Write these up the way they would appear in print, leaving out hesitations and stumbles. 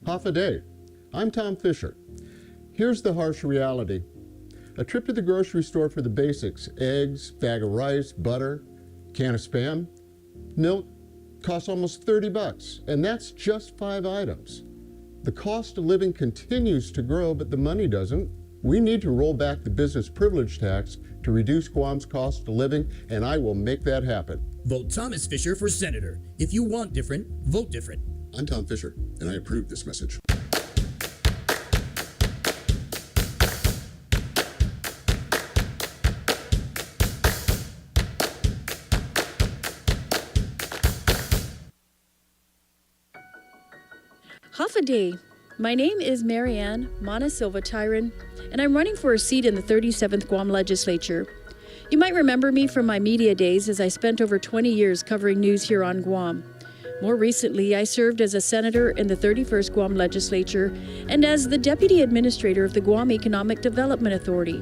Half a day. I'm Tom Fisher. Here's the harsh reality. A trip to the grocery store for the basics, eggs, bag of rice, butter, can of Spam, milk, costs almost $30, and that's just 5 items. The cost of living continues to grow, but the money doesn't. We need to roll back the business privilege tax to reduce Guam's cost of living, and I will make that happen. Vote Thomas Fisher for senator. If you want different, vote different. I'm Tom Fisher, and I approve this message. Half a day. My name is Marianne Mana Silva Tyron, and I'm running for a seat in the 37th Guam Legislature. You might remember me from my media days, as I spent over 20 years covering news here on Guam. More recently, I served as a senator in the 31st Guam Legislature and as the deputy administrator of the Guam Economic Development Authority.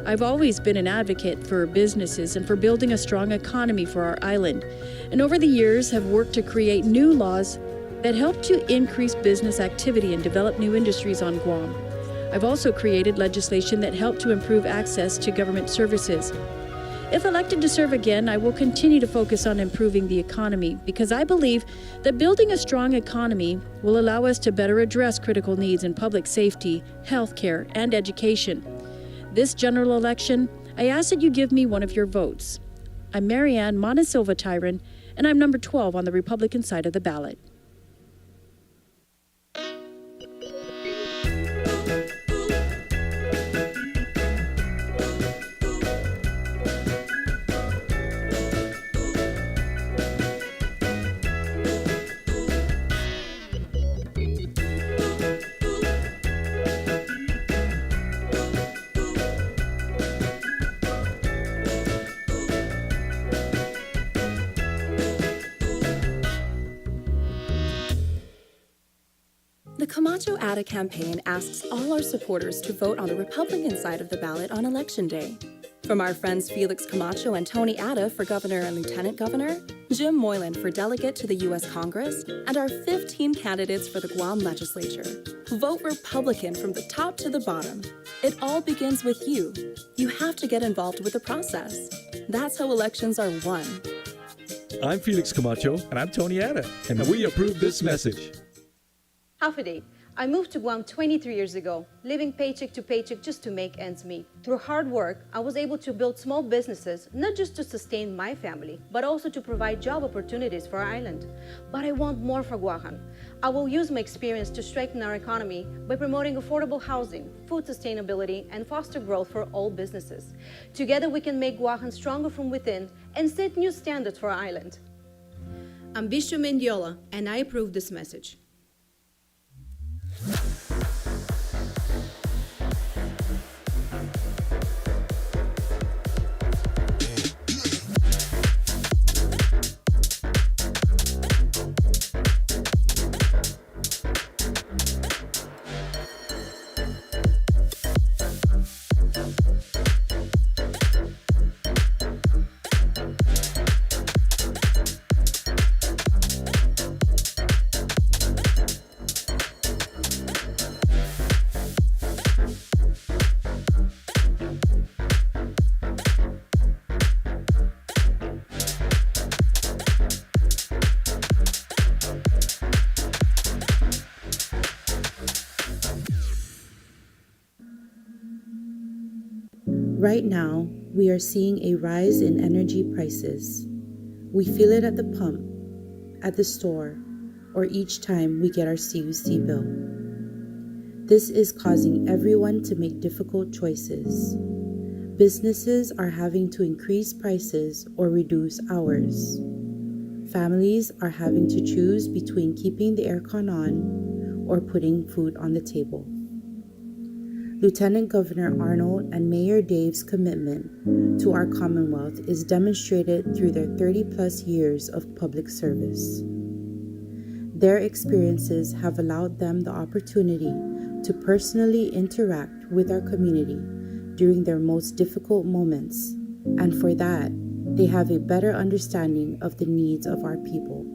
I've always been an advocate for businesses and for building a strong economy for our island, and over the years have worked to create new laws that help to increase business activity and develop new industries on Guam. I've also created legislation that helped to improve access to government services. If elected to serve again, I will continue to focus on improving the economy because I believe that building a strong economy will allow us to better address critical needs in public safety, healthcare, and education. This general election, I ask that you give me one of your votes. I'm Marianne Mana Silva Tyron, and I'm number 12 on the Republican side of the ballot. The Camacho Ada campaign asks all our supporters to vote on the Republican side of the ballot on Election Day. From our friends Felix Camacho and Tony Ada for governor and lieutenant governor, Jim Moylan for delegate to the U.S. Congress, and our 15 candidates for the Guam legislature. Vote Republican from the top to the bottom. It all begins with you. You have to get involved with the process. That's how elections are won. I'm Felix Camacho. And I'm Tony Ada. And we approve this message. Half a day. I moved to Guam 23 years ago, living paycheck to paycheck just to make ends meet. Through hard work, I was able to build small businesses, not just to sustain my family, but also to provide job opportunities for our island. But I want more for Guahan. I will use my experience to strengthen our economy by promoting affordable housing, food sustainability, and foster growth for all businesses. Together, we can make Guahan stronger from within and set new standards for our island. I'm Bishop Mendiola, and I approve this message. Right now, we are seeing a rise in energy prices. We feel it at the pump, at the store, or each time we get our CUC bill. This is causing everyone to make difficult choices. Businesses are having to increase prices or reduce hours. Families are having to choose between keeping the aircon on or putting food on the table. Lieutenant Governor Arnold and Mayor Dave's commitment to our Commonwealth is demonstrated through their 30-plus years of public service. Their experiences have allowed them the opportunity to personally interact with our community during their most difficult moments, and for that, they have a better understanding of the needs of our people.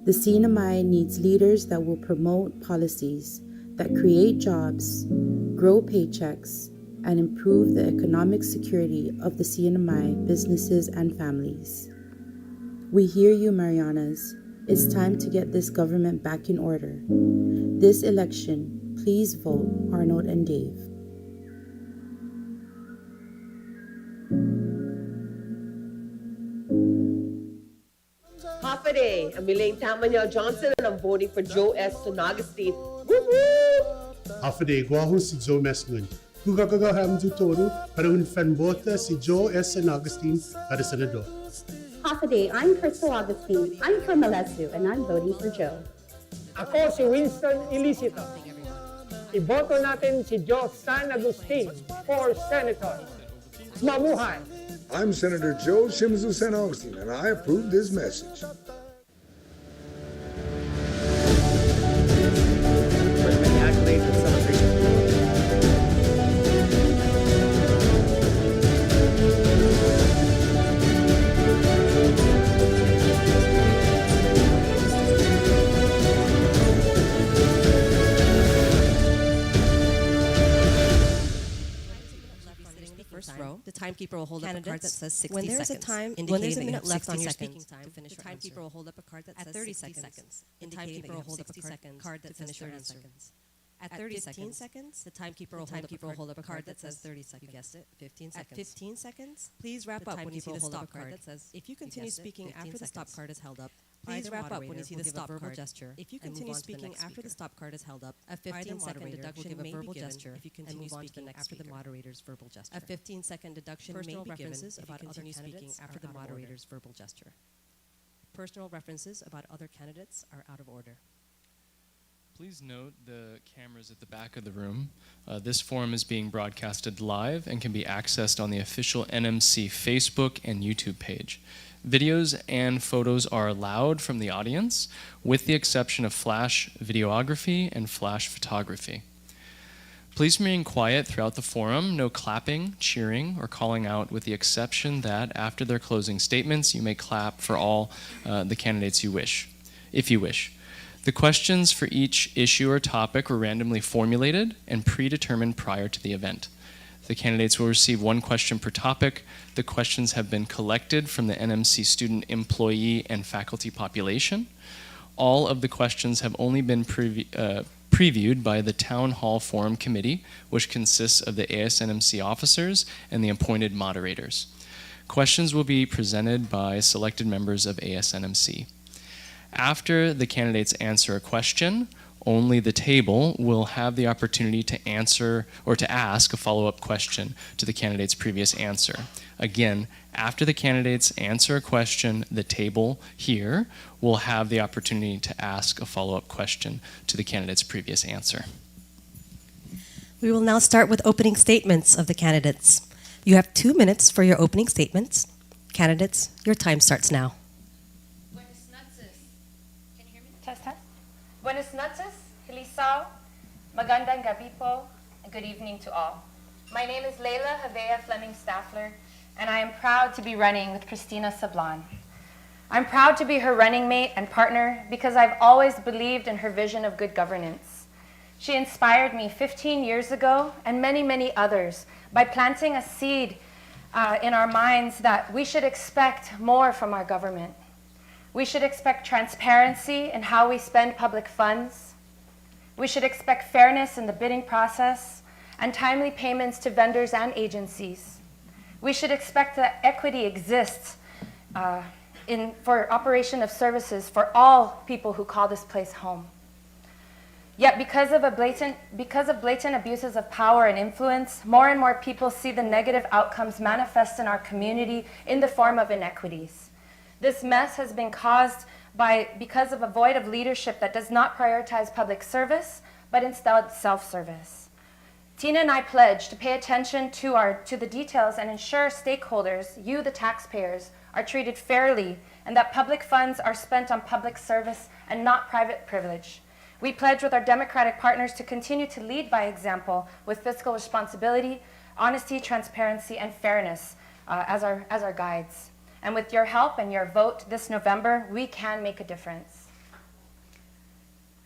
The CNMI needs leaders that will promote policies that create jobs, grow paychecks, and improve the economic security of the CNMI businesses and families. We hear you, Marianas. It's time to get this government back in order. This election, please vote Arnold and Dave. Half a day. I'm Elaine Tamanya Johnson and I'm voting for Joe S. Sonagastine. Woo-hoo! Afade guahu si Joe Mesngun. Gugagagaham du Toru para un fanbota si Joe S. Augustine para senador. Hafaday, I'm Crystal Augustine. I'm from Malesu and I'm voting for Joe. Ako si Winston Ilisito. Iboto natin si Joe San Agustin for Senator. Mamuhay! I'm Senator Joe Shimizu San Augustine, and I approve this message. Many accolades and celebration. Row, the timekeeper will hold up a card that says 60 when there's seconds. When there's a minute left on your speaking time, the timekeeper will hold up a card that says 30 seconds. The timekeeper will hold up a card that says 30 seconds. At 30 seconds, the timekeeper will hold up a card that says 30 seconds. You guessed it, 15 seconds. At 15 seconds, please wrap up when you see the stop card that says, if you continue speaking after the stop card is held up, please wrap up when you see the stop card gesture. If you continue speaking after the stop card is held up, a 15-second deduction may be given if you continue speaking after the moderator's verbal gesture. A 15-second deduction may be given if you continue speaking after the moderator's verbal gesture. Personal references about other candidates are out of order. Please note the cameras at the back of the room. This forum is being broadcasted live and can be accessed on the official NMC Facebook and YouTube page. Videos and photos are allowed from the audience, with the exception of flash videography and flash photography. Please remain quiet throughout the forum, no clapping, cheering, or calling out, with the exception that after their closing statements, you may clap for all the candidates you wish, if you wish. The questions for each issue or topic were randomly formulated and predetermined prior to the event. The candidates will receive one question per topic. The questions have been collected from the NMC student, employee, and faculty population. All of the questions have only been previewed by the Town Hall Forum Committee, which consists of the ASNMC officers and the appointed moderators. Questions will be presented by selected members of ASNMC. After the candidates answer a question, only the table will have the opportunity to answer or to ask a follow-up question to the candidate's previous answer. Again, after the candidates answer a question, the table here will have the opportunity to ask a follow-up question to the candidate's previous answer. We will now start with opening statements of the candidates. You have 2 minutes for your opening statements. Candidates, your time starts now. Buenas noches, Hilisao, magandang gabi po, and good evening to all. My name is Leila Havea Fleming Staffler, and I am proud to be running with Christina Sablan. I'm proud to be her running mate and partner because I've always believed in her vision of good governance. She inspired me 15 years ago and many, many others by planting a seed in our minds that we should expect more from our government. We should expect transparency in how we spend public funds. We should expect fairness in the bidding process and timely payments to vendors and agencies. We should expect that equity exists for operation of services for all people who call this place home. Yet because of blatant abuses of power and influence, more and more people see the negative outcomes manifest in our community in the form of inequities. This mess has been caused because of a void of leadership that does not prioritize public service, but instead self-service. Tina and I pledge to pay attention to the details and ensure stakeholders, you the taxpayers, are treated fairly and that public funds are spent on public service and not private privilege. We pledge with our Democratic partners to continue to lead by example with fiscal responsibility, honesty, transparency, and fairness as our guides. And with your help and your vote this November, we can make a difference.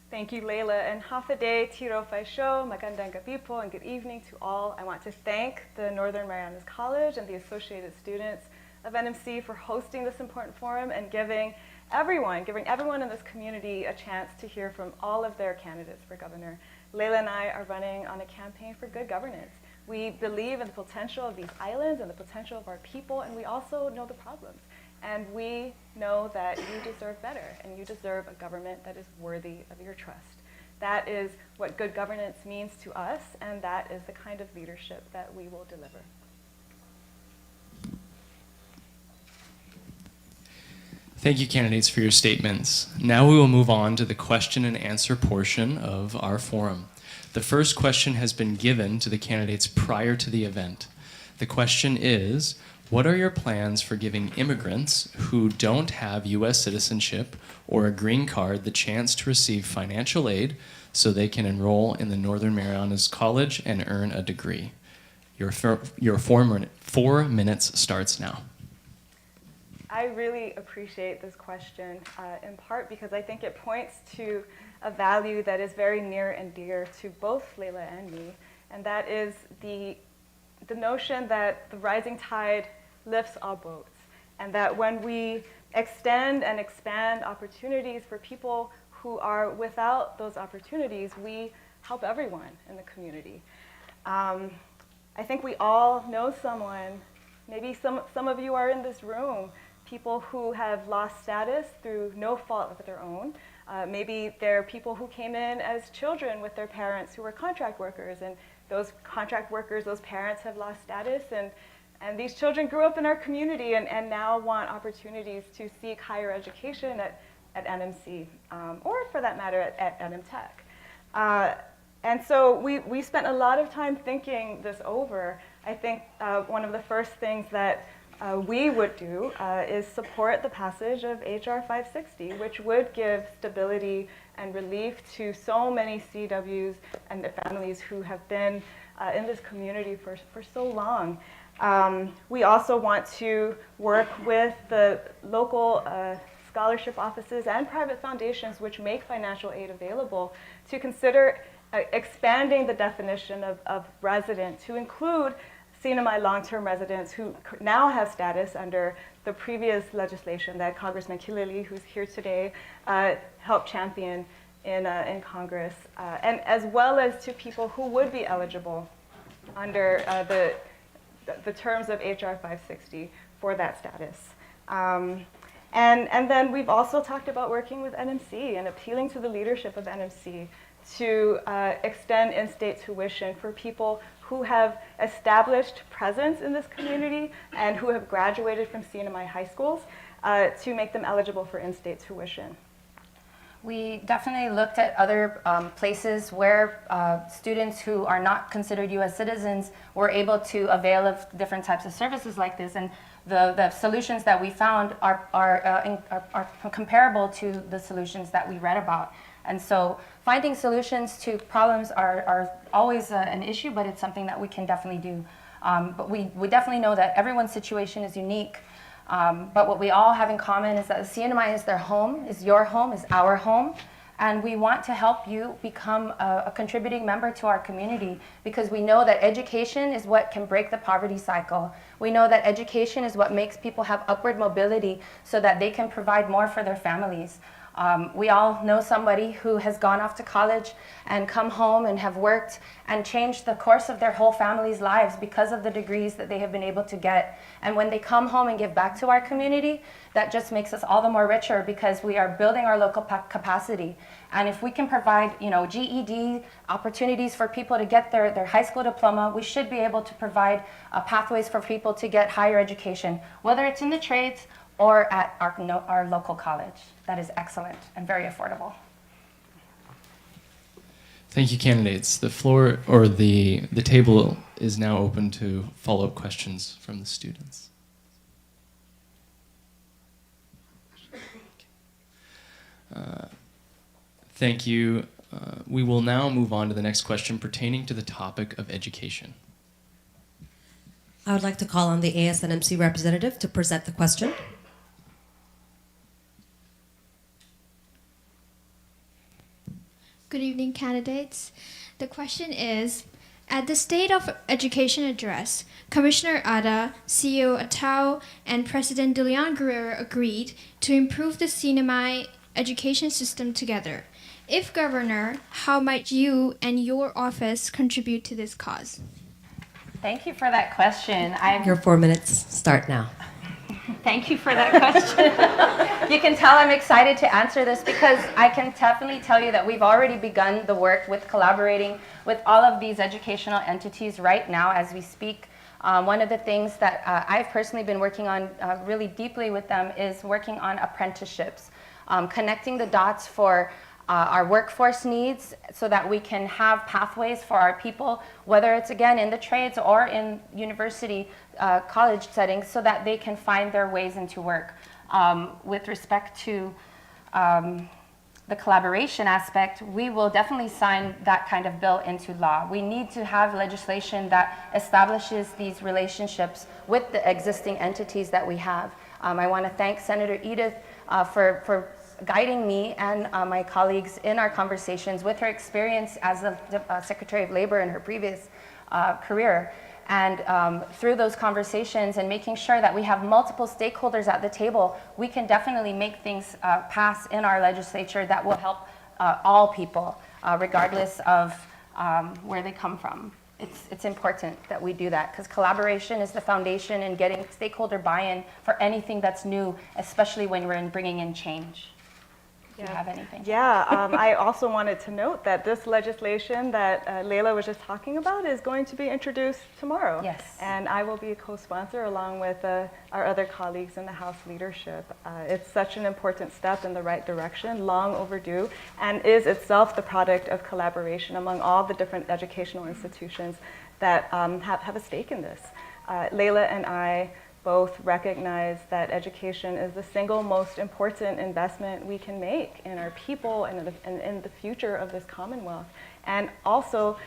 Thank you, Layla, and Hafaday, Tiro Faisho, Magandang Gabi po, and good evening to all. I want to thank the Northern Marianas College and the associated students of NMC for hosting this important forum and giving everyone in this community a chance to hear from all of their candidates for governor. Layla and I are running on a campaign for good governance. We believe in the potential of these islands and the potential of our people, and we also know the problems. And we know that you deserve better, and you deserve a government that is worthy of your trust. That is what good governance means to us, and that is the kind of leadership that we will deliver. Thank you, candidates, for your statements. Now we will move on to the question and answer portion of our forum. The first question has been given to the candidates prior to the event. The question is, what are your plans for giving immigrants who don't have U.S. citizenship or a green card the chance to receive financial aid so they can enroll in the Northern Marianas College and earn a degree? Your 4 minutes starts now. I really appreciate this question, in part because I think it points to a value that is very near and dear to both Layla and me, and that is the notion that the rising tide lifts all boats, and that when we extend and expand opportunities for people who are without those opportunities, we help everyone in the community. I think we all know someone, maybe some of you are in this room, people who have lost status through no fault of their own. Maybe they're people who came in as children with their parents who were contract workers, and those contract workers, those parents have lost status, and these children grew up in our community and now want opportunities to seek higher education at NMC, or for that matter at NM Tech. And so we spent a lot of time thinking this over. I think one of the first things that we would do is support the passage of HR 560, which would give stability and relief to so many CWs and their families who have been in this community for so long. We also want to work with the local scholarship offices and private foundations which make financial aid available to consider expanding the definition of resident to include CNMI long-term residents who now have status under the previous legislation that Congressman Kilili, who's here today, helped champion in Congress, and as well as to people who would be eligible under the terms of HR 560 for that status. And then we've also talked about working with NMC and appealing to the leadership of NMC to extend in-state tuition for people who have established presence in this community and who have graduated from CNMI high schools to make them eligible for in-state tuition. We definitely looked at other places where students who are not considered U.S. citizens were able to avail of different types of services like this, and the solutions that we found are comparable to the solutions that we read about. And so finding solutions to problems are always an issue, but it's something that we can definitely do. But we definitely know that everyone's situation is unique. But what we all have in common is that the CNMI is their home, is your home, is our home. And we want to help you become a contributing member to our community, because we know that education is what can break the poverty cycle. We know that education is what makes people have upward mobility so that they can provide more for their families. We all know somebody who has gone off to college and come home and have worked and changed the course of their whole family's lives because of the degrees that they have been able to get. And when they come home and give back to our community, that just makes us all the more richer, because we are building our local capacity. And if we can provide, GED opportunities for people to get their high school diploma, we should be able to provide pathways for people to get higher education, whether it's in the trades or at our local college. That is excellent and very affordable. Thank you, candidates. The floor, or the table, is now open to follow-up questions from the students. Thank you. We will now move on to the next question pertaining to the topic of education. I would like to call on the ASNMC representative to present the question. Good evening, candidates. The question is, at the State of Education address, Commissioner Ada, CEO Atao, and President De Leon Guerrero agreed to improve the CNMI education system together. If governor, how might you and your office contribute to this cause? Thank you for that question. Your 4 minutes start now. Thank you for that question. You can tell I'm excited to answer this because I can definitely tell you that we've already begun the work with collaborating with all of these educational entities right now as we speak. One of the things that I've personally been working on really deeply with them is working on apprenticeships, connecting the dots for our workforce needs so that we can have pathways for our people, whether it's again in the trades or in university college settings, so that they can find their ways into work. With respect to the collaboration aspect, we will definitely sign that kind of bill into law. We need to have legislation that establishes these relationships with the existing entities that we have. I want to thank Senator Edith for guiding me and my colleagues in our conversations with her experience as the Secretary of Labor in her previous career. And through those conversations and making sure that we have multiple stakeholders at the table, we can definitely make things pass in our legislature that will help all people, regardless of where they come from. It's important that we do that because collaboration is the foundation in getting stakeholder buy-in for anything that's new, especially when we're bringing in change. Do you have anything? Yeah, I also wanted to note that this legislation that Leila was just talking about is going to be introduced tomorrow. Yes. And I will be a co-sponsor along with our other colleagues in the House leadership. It's such an important step in the right direction, long overdue, and is itself the product of collaboration among all the different educational institutions that have a stake in this. Leila and I both recognize that education is the single most important investment we can make in our people and in the future of this Commonwealth, and also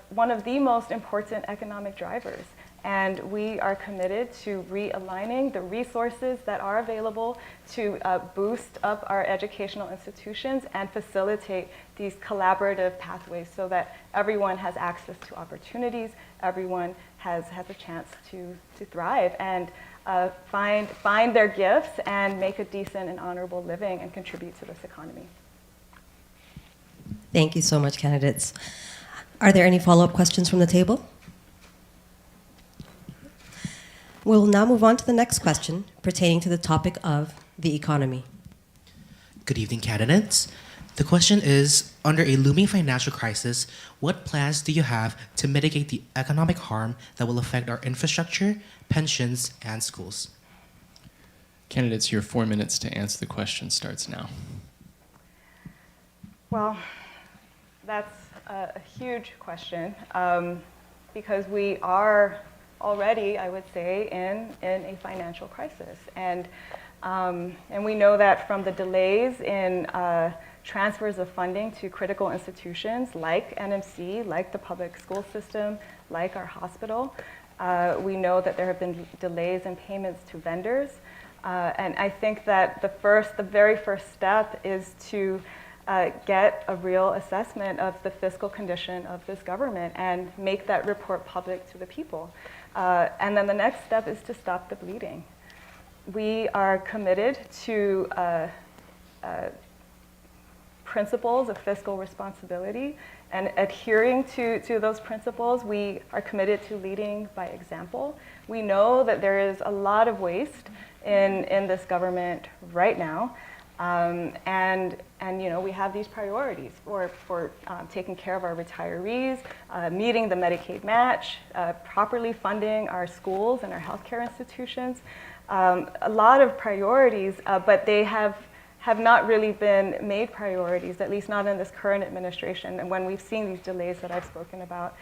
one of the most important economic drivers. And we are committed to realigning the resources that are available to boost up our educational institutions and facilitate these collaborative pathways so that everyone has access to opportunities, everyone has a chance to thrive and find their gifts and make a decent and honorable living and contribute to this economy. Thank you so much, candidates. Are there any follow-up questions from the table? We'll now move on to the next question pertaining to the topic of the economy. Good evening, candidates. The question is, under a looming financial crisis, what plans do you have to mitigate the economic harm that will affect our infrastructure, pensions, and schools? Candidates, your 4 minutes to answer the question starts now. Well, that's a huge question because we are already, I would say, in a financial crisis. And we know that from the delays in transfers of funding to critical institutions like NMC, like the public school system, like our hospital. We know that there have been delays in payments to vendors. And I think that the very first step is to get a real assessment of the fiscal condition of this government and make that report public to the people. And then the next step is to stop the bleeding. We are committed to principles of fiscal responsibility, and adhering to those principles, we are committed to leading by example. We know that there is a lot of waste in this government right now, and you know, we have these priorities for taking care of our retirees, meeting the Medicaid match, properly funding our schools and our healthcare institutions. A lot of priorities, but they have not really been made priorities, at least not in this current administration, and when we've seen these delays that I've spoken about.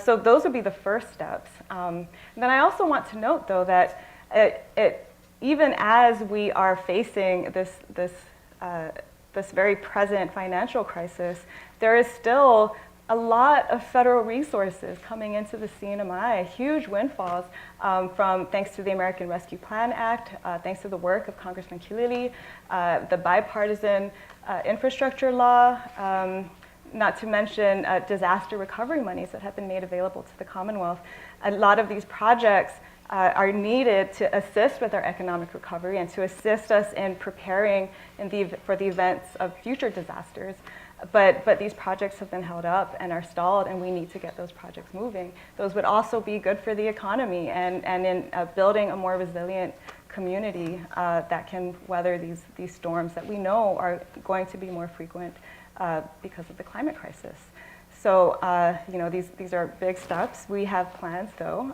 So those would be the first steps. And then I also want to note, though, that even as we are facing this very present financial crisis, there is still a lot of federal resources coming into the CNMI, huge windfalls thanks to the American Rescue Plan Act, thanks to the work of Congressman Kilili, the bipartisan infrastructure law, not to mention disaster recovery monies that have been made available to the Commonwealth. A lot of these projects are needed to assist with our economic recovery and to assist us in preparing for the events of future disasters. But these projects have been held up and are stalled, and we need to get those projects moving. Those would also be good for the economy and in building a more resilient community that can weather these storms that we know are going to be more frequent because of the climate crisis. So these are big steps. We have plans, though,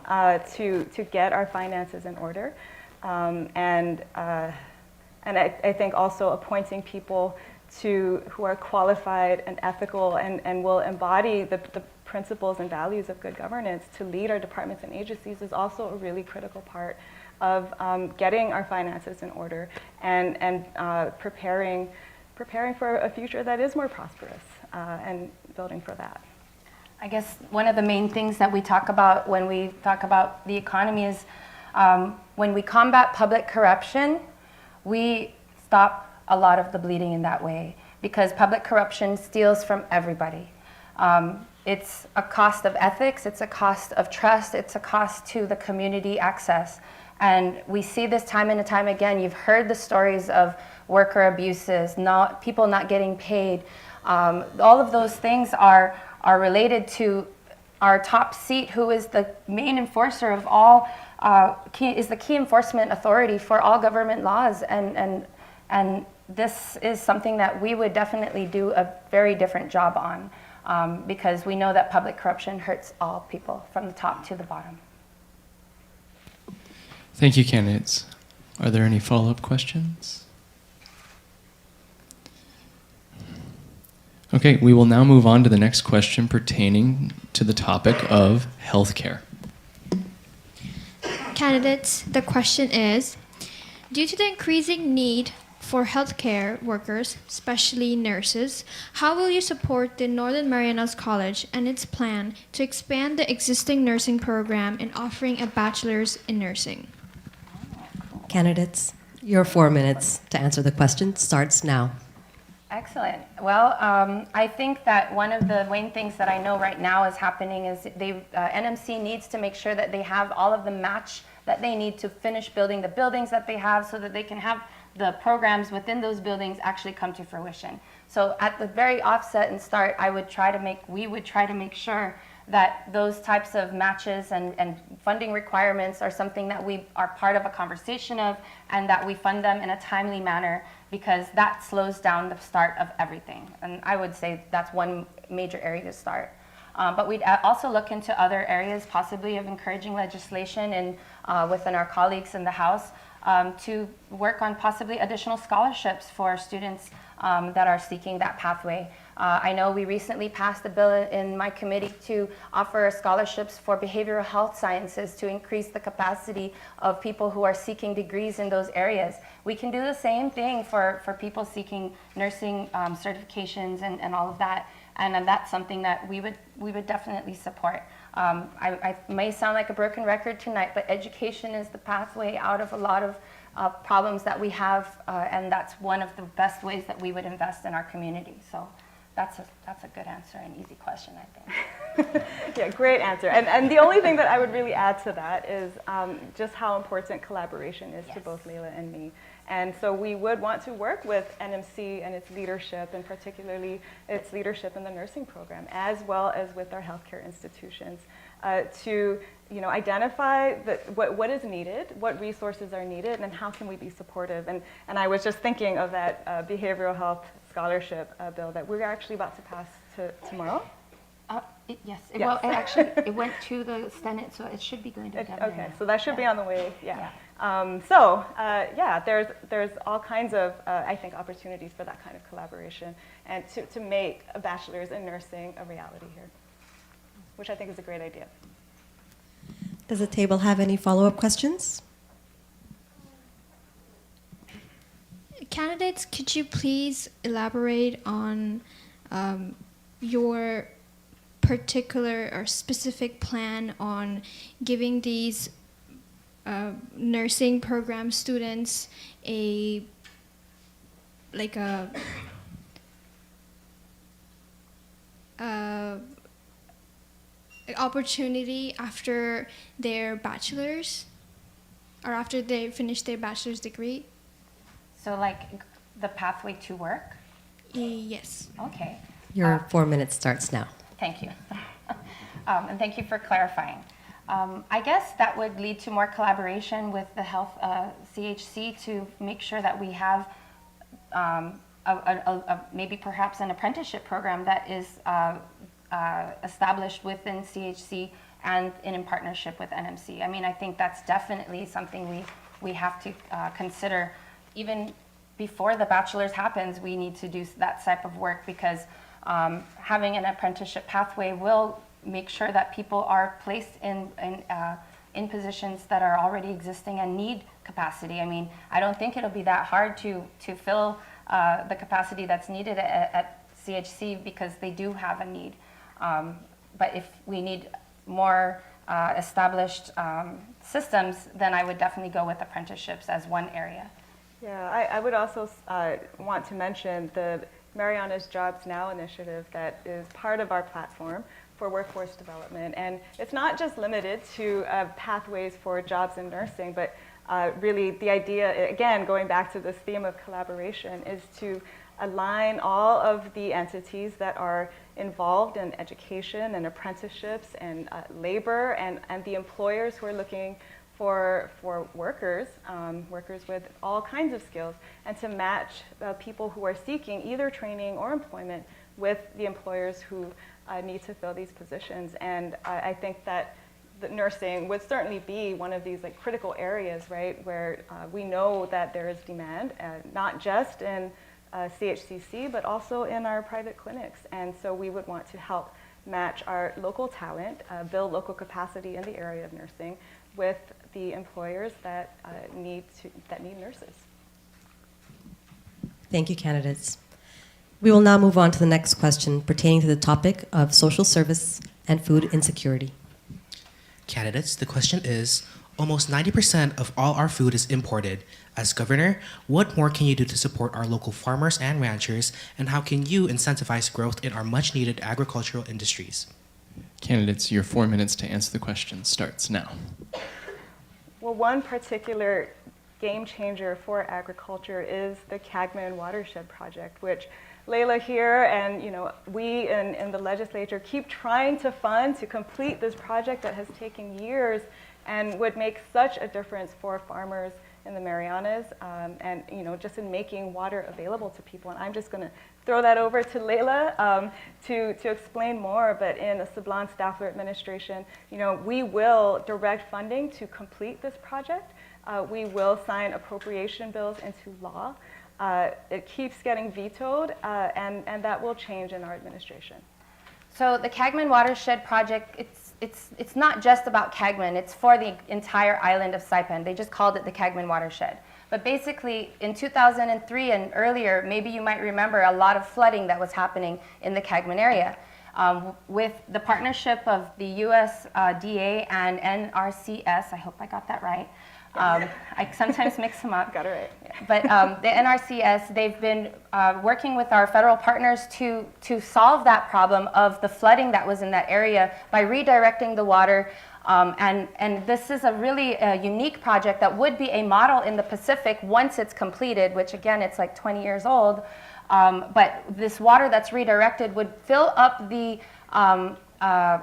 to get our finances in order, and I think also appointing people who are qualified and ethical and will embody the principles and values of good governance to lead our departments and agencies is also a really critical part of getting our finances in order and preparing for a future that is more prosperous and building for that. I guess one of the main things that we talk about when we talk about the economy is when we combat public corruption, we stop a lot of the bleeding in that way, because public corruption steals from everybody. It's a cost of ethics, it's a cost of trust, it's a cost to the community access. And we see this time and time again. You've heard the stories of worker abuses, people not getting paid. All of those things are related to our top seat, who is the main enforcer of all, is the key enforcement authority for all government laws. And this is something that we would definitely do a very different job on, because we know that public corruption hurts all people from the top to the bottom. Thank you, candidates. Are there any follow-up questions? Okay, we will now move on to the next question pertaining to the topic of healthcare. Candidates, the question is, due to the increasing need for healthcare workers, especially nurses, how will you support the Northern Marianas College and its plan to expand the existing nursing program in offering a bachelor's in nursing? Candidates, your 4 minutes to answer the question starts now. Excellent. Well, I think that one of the main things that I know right now is happening is NMC needs to make sure that they have all of the match that they need to finish building the buildings that they have, so that they can have the programs within those buildings actually come to fruition. So at the very offset and start, we would try to make sure that those types of matches and funding requirements are something that we are part of a conversation of, and that we fund them in a timely manner, because that slows down the start of everything. And I would say that's one major area to start. But we'd also look into other areas, possibly of encouraging legislation and within our colleagues in the House to work on possibly additional scholarships for students that are seeking that pathway. I know we recently passed a bill in my committee to offer scholarships for behavioral health sciences to increase the capacity of people who are seeking degrees in those areas. We can do the same thing for people seeking nursing certifications and all of that. And that's something that we would definitely support. I may sound like a broken record tonight, but education is the pathway out of a lot of problems that we have, and that's one of the best ways that we would invest in our community. So that's a good answer and easy question, I think. Yeah, great answer. And the only thing that I would really add to that is just how important collaboration is to both Layla and me. And so we would want to work with NMC and its leadership, and particularly its leadership in the nursing program, as well as with our healthcare institutions, to identify what is needed, what resources are needed, and how can we be supportive. And I was just thinking of that behavioral health scholarship bill that we're actually about to pass tomorrow. Yes. Well, it went to the Senate, so it should be going to the governor. Okay, so that should be on the way. Yeah. There's all kinds of I think opportunities for that kind of collaboration, and to make a bachelor's in nursing a reality here, which I think is a great idea. Does the table have any follow-up questions? Candidates, could you please elaborate on your particular or specific plan on giving these nursing program students opportunity after their bachelor's or after they finish their bachelor's degree? So like the pathway to work? Yes. Okay. Your 4 minutes starts now. Thank you. And thank you for clarifying. I guess that would lead to more collaboration with the health CHC to make sure that we have maybe perhaps an apprenticeship program that is established within CHC and in partnership with NMC. I mean, I think that's definitely something we have to consider. Even before the bachelor's happens, we need to do that type of work, because having an apprenticeship pathway will make sure that people are placed in positions that are already existing and need capacity. I mean, I don't think it'll be that hard to fill the capacity that's needed at CHC, because they do have a need. But if we need more established systems, then I would definitely go with apprenticeships as one area. Yeah, I would also want to mention the Mariana's Jobs Now initiative that is part of our platform for workforce development. And it's not just limited to pathways for jobs in nursing, but really the idea, again, going back to this theme of collaboration, is to align all of the entities that are involved in education and apprenticeships and labor, and the employers who are looking for workers, workers with all kinds of skills, and to match people who are seeking either training or employment with the employers who need to fill these positions. And I think that the nursing would certainly be one of these like critical areas, right, where we know that there is demand, not just in CHCC, but also in our private clinics. And so we would want to help match our local talent, build local capacity in the area of nursing with the employers that need nurses. Thank you, candidates. We will now move on to the next question pertaining to the topic of social service and food insecurity. Candidates, the question is, almost 90% of all our food is imported. As governor, what more can you do to support our local farmers and ranchers, and how can you incentivize growth in our much-needed agricultural industries? Candidates, your 4 minutes to answer the question starts now. Well, one particular game changer for agriculture is the Cagman Watershed Project, which Layla here and we in the legislature keep trying to fund to complete this project that has taken years and would make such a difference for farmers in the Marianas, and just in making water available to people. And I'm just going to throw that over to Layla to explain more. But in the Sablan-Staffler administration, we will direct funding to complete this project. We will sign appropriation bills into law. It keeps getting vetoed, and that will change in our administration. So the Cagman Watershed Project, it's not just about Cagman, it's for the entire island of Saipan. They just called it the Cagman Watershed. But basically, in 2003 and earlier, maybe you might remember a lot of flooding that was happening in the Cagman area. With the partnership of the USDA and NRCS, I hope I got that right. I sometimes mix them up. Got it right. But the NRCS, they've been working with our federal partners to solve that problem of the flooding that was in that area by redirecting the water. And this is a really unique project that would be a model in the Pacific once it's completed, which again, it's like 20 years old. But this water that's redirected would fill up the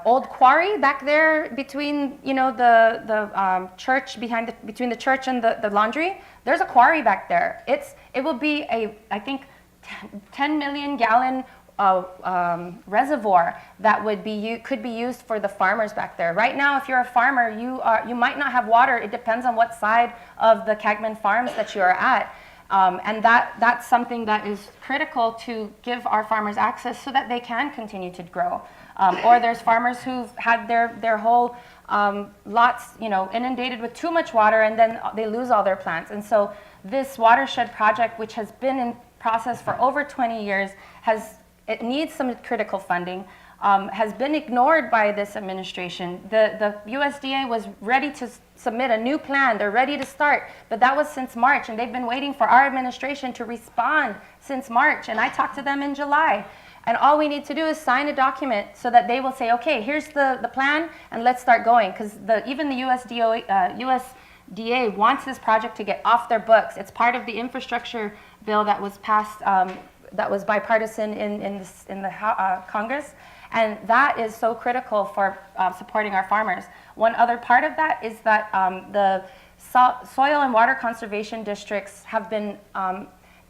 old quarry back there between the church between the church and the laundry. There's a quarry back there. It will be I think 10 million gallon reservoir that could be used for the farmers back there. Right now, if you're a farmer, you might not have water. It depends on what side of the Cagman farms that you are at. And that's something that is critical to give our farmers access so that they can continue to grow. Or there's farmers who've had their whole lots, inundated with too much water, and then they lose all their plants. And so this watershed project, which has been in process for over 20 years, it needs some critical funding. Has been ignored by this administration. The USDA was ready to submit a new plan. They're ready to start, but that was since March, and they've been waiting for our administration to respond since March, and I talked to them in July. And all we need to do is sign a document so that they will say, okay, here's the plan, and let's start going. Because even the USDA wants this project to get off their books. It's part of the infrastructure bill that was passed, that was bipartisan in the Congress. And that is so critical for supporting our farmers. One other part of that is that the soil and water conservation districts have been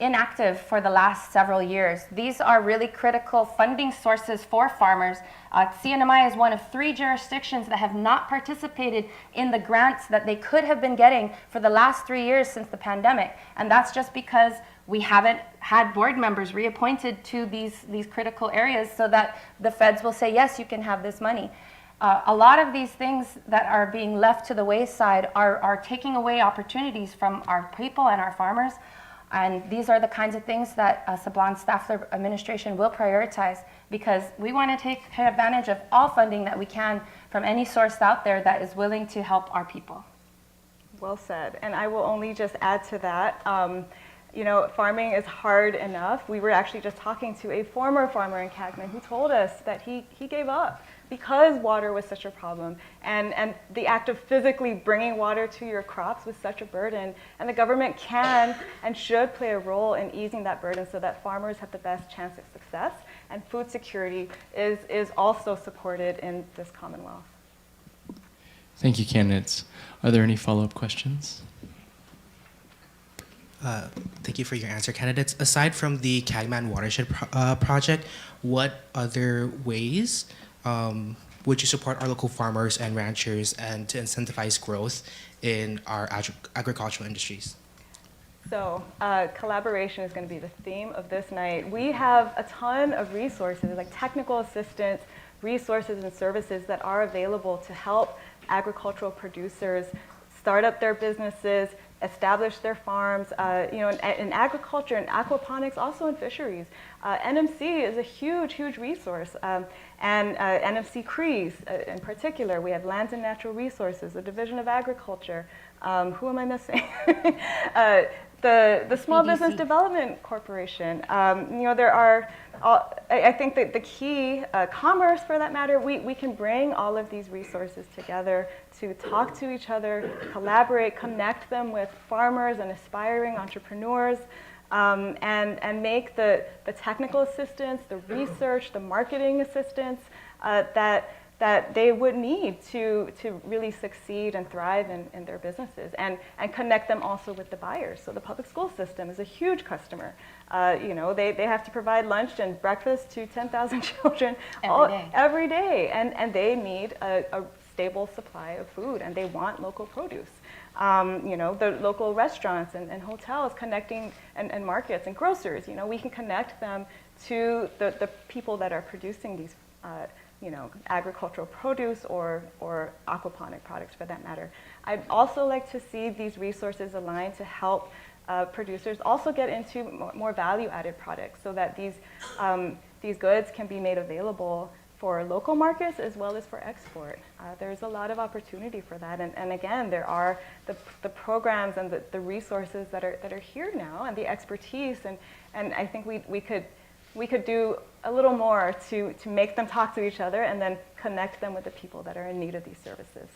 inactive for the last several years. These are really critical funding sources for farmers. CNMI is one of 3 jurisdictions that have not participated in the grants that they could have been getting for the last 3 years since the pandemic. And that's just because we haven't had board members reappointed to these critical areas so that the feds will say, yes, you can have this money. A lot of these things that are being left to the wayside are taking away opportunities from our people and our farmers. And these are the kinds of things that Sablan-Staffler administration will prioritize, because we want to take advantage of all funding that we can from any source out there that is willing to help our people. Well said. And I will only just add to that. You know, farming is hard enough. We were actually just talking to a former farmer in Cagman who told us that he gave up because water was such a problem, and the act of physically bringing water to your crops was such a burden, and the government can and should play a role in easing that burden so that farmers have the best chance of success, and food security is also supported in this Commonwealth. Thank you, candidates. Are there any follow-up questions? Thank you for your answer, candidates. Aside from the Cagman Watershed project, what other ways would you support our local farmers and ranchers and to incentivize growth in our agricultural industries? So collaboration is going to be the theme of this night. We have a ton of resources, like technical assistance, resources and services that are available to help agricultural producers start up their businesses, establish their farms, you know, in agriculture and aquaponics, also in fisheries. NMC is a huge, huge resource. And NMC CREES in particular, we have Lands and Natural Resources, the Division of Agriculture. Who am I missing? The Small Business Development Corporation. You know, there are, I think that the key, commerce for that matter, we can bring all of these resources together to talk to each other, collaborate, connect them with farmers and aspiring entrepreneurs, and make the technical assistance, the research, the marketing assistance that they would need to really succeed and thrive in their businesses, and connect them also with the buyers. So the public school system is a huge customer. You know, they have to provide lunch and breakfast to 10,000 children every day, and they need a stable supply of food, and they want local produce. You know, the local restaurants and hotels connecting, and markets and grocers, you know, we can connect them to the people that are producing these you know, agricultural produce or aquaponic products for that matter. I'd also like to see these resources aligned to help producers also get into more value-added products, so that these goods can be made available for local markets as well as for export. There's a lot of opportunity for that, and again, there are the programs and the resources that are here now, and the expertise, and I think we could do a little more to make them talk to each other and then connect them with the people that are in need of these services.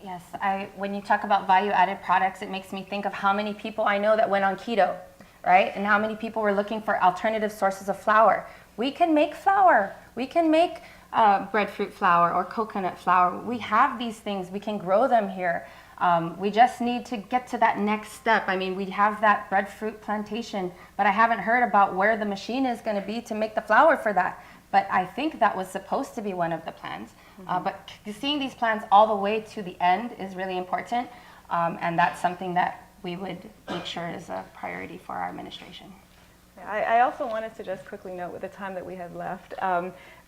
Yes, when you talk about value-added products, it makes me think of how many people I know that went on keto, right? And how many people were looking for alternative sources of flour. We can make flour. We can make breadfruit flour or coconut flour. We have these things. We can grow them here. We just need to get to that next step. I mean, we have that breadfruit plantation, but I haven't heard about where the machine is going to be to make the flour for that. But I think that was supposed to be one of the plans. But seeing these plans all the way to the end is really important, and that's something that we would make sure is a priority for our administration. I also wanted to just quickly note, with the time that we have left,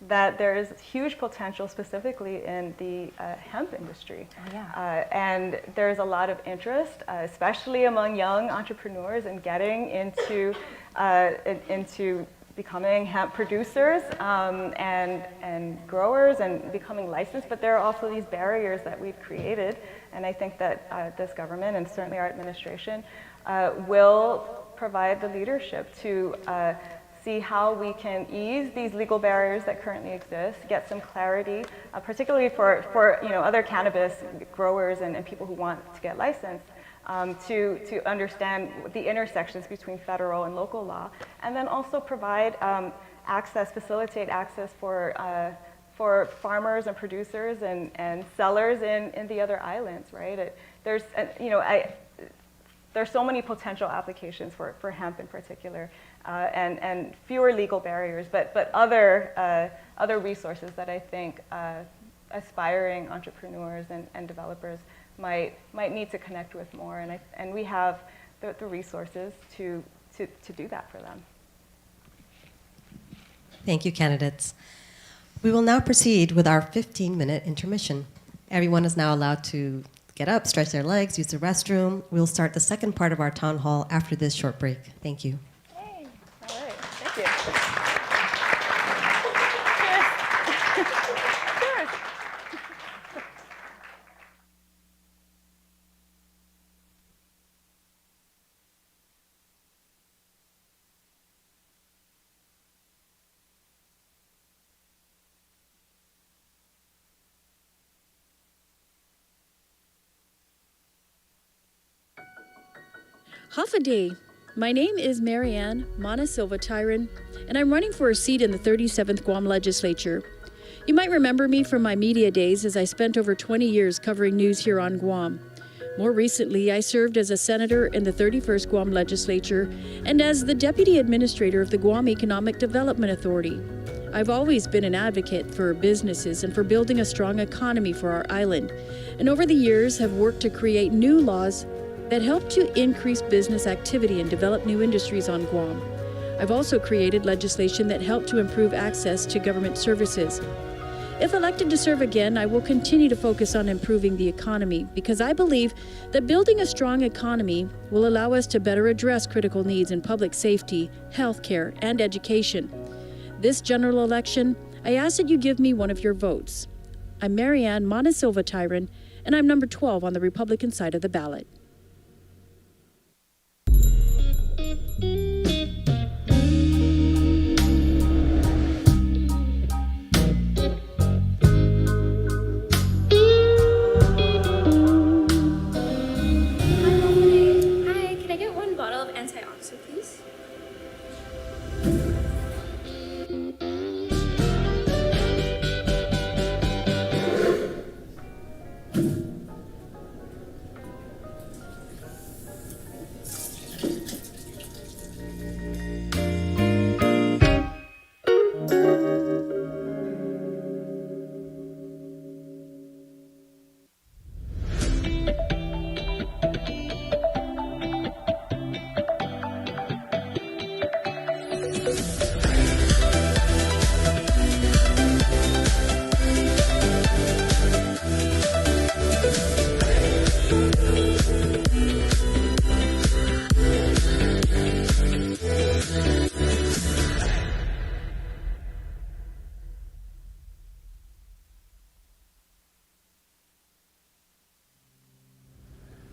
that there is huge potential specifically in the hemp industry. Oh, yeah. And there's a lot of interest, especially among young entrepreneurs, in getting into becoming hemp producers and growers and becoming licensed, but there are also these barriers that we've created, and I think that this government and certainly our administration will provide the leadership to see how we can ease these legal barriers that currently exist, get some clarity, particularly for other cannabis growers and people who want to get licensed, to understand the intersections between federal and local law, and then also provide facilitate access for farmers and producers and sellers in the other islands, right? There's so many potential applications for hemp in particular, and fewer legal barriers, but other resources that I think aspiring entrepreneurs and developers might need to connect with more, and we have the resources to do that for them. Thank you, candidates. We will now proceed with our 15-minute intermission. Everyone is now allowed to get up, stretch their legs, use the restroom. We'll start the second part of our town hall after this short break. Thank you. Hey. All right. Thank you. Cheers. Cheers. Hafaday. My name is Marianne Mana Silva Tyron, and I'm running for a seat in the 37th Guam Legislature. You might remember me from my media days, as I spent over 20 years covering news here on Guam. More recently, I served as a senator in the 31st Guam Legislature and as the deputy administrator of the Guam Economic Development Authority. I've always been an advocate for businesses and for building a strong economy for our island, and over the years have worked to create new laws that help to increase business activity and develop new industries on Guam. I've also created legislation that helped to improve access to government services. If elected to serve again, I will continue to focus on improving the economy, because I believe that building a strong economy will allow us to better address critical needs in public safety, healthcare, and education. This general election, I ask that you give me one of your votes. I'm Marianne Mana Silva Tyron, and I'm number 12 on the Republican side of the ballot.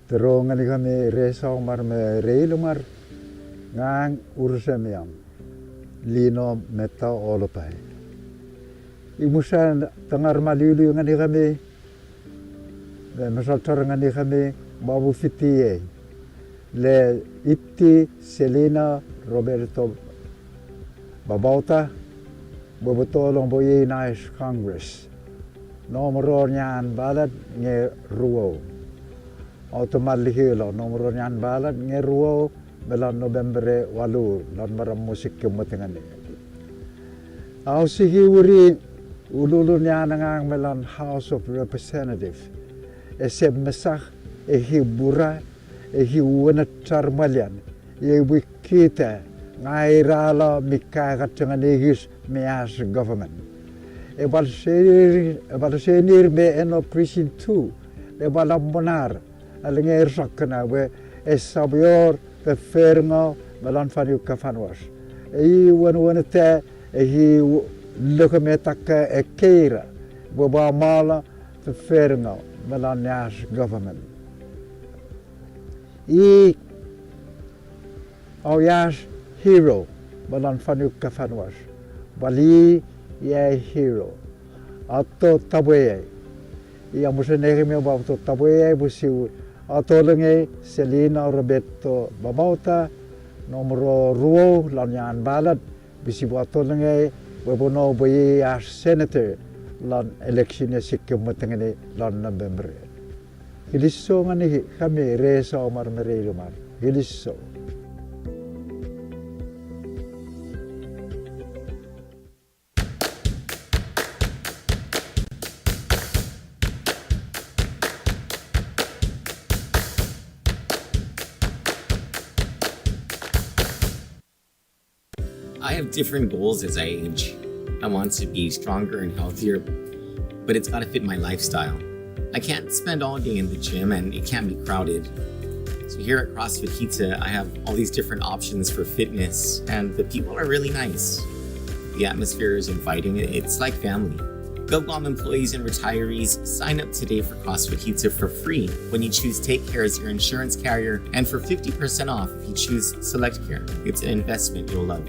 Terongan kami resong mar me reilumar ngang ursemiam lino meta olopai. Imusan tangar malulu ngani kami masal ngani kami babu fitie le itti Selena Roberto Babauta bobotolong boye nice Congress nomor nyan balat nge ruo automatically nomor nyan balat nge ruo melan November walu lan maram musik kemutingan ni. Au sihi uri ululu nyan ngang melan House of Representative eseb mesah ehibura ehiwana charmalian ye wikita ngairala mikagat dengan egis meas government ebal senir be eno precinct 2 ebal abonar alnger sakna we esabior be fermo melan fanu kafanwas ei wonte hi lokametaka ekera boba mala be fermo melan meas government I Auyash hero balan fanuk ka fanwash. Bali ye hero. Ato tabwe. Ia musenegi me ba to tabwe busiu. Ato lenge Selina Roberto Babauta nomoro ruo lanyan balat bisi bu ato lenge webono boy as senator lan election sikkim matengene lan November. Hilisso ngani kami resa omar merelumar. Hilisso. I have different goals as I age. I want to be stronger and healthier, but it's got to fit my lifestyle. I can't spend all day in the gym and it can't be crowded. So here at CrossFit Pizza, I have all these different options for fitness and the people are really nice. The atmosphere is inviting. It's like family. Go Guam employees and retirees, sign up today for CrossFit Pizza for free when you choose Take Care as your insurance carrier and for 50% off if you choose Select Care. It's an investment you'll love.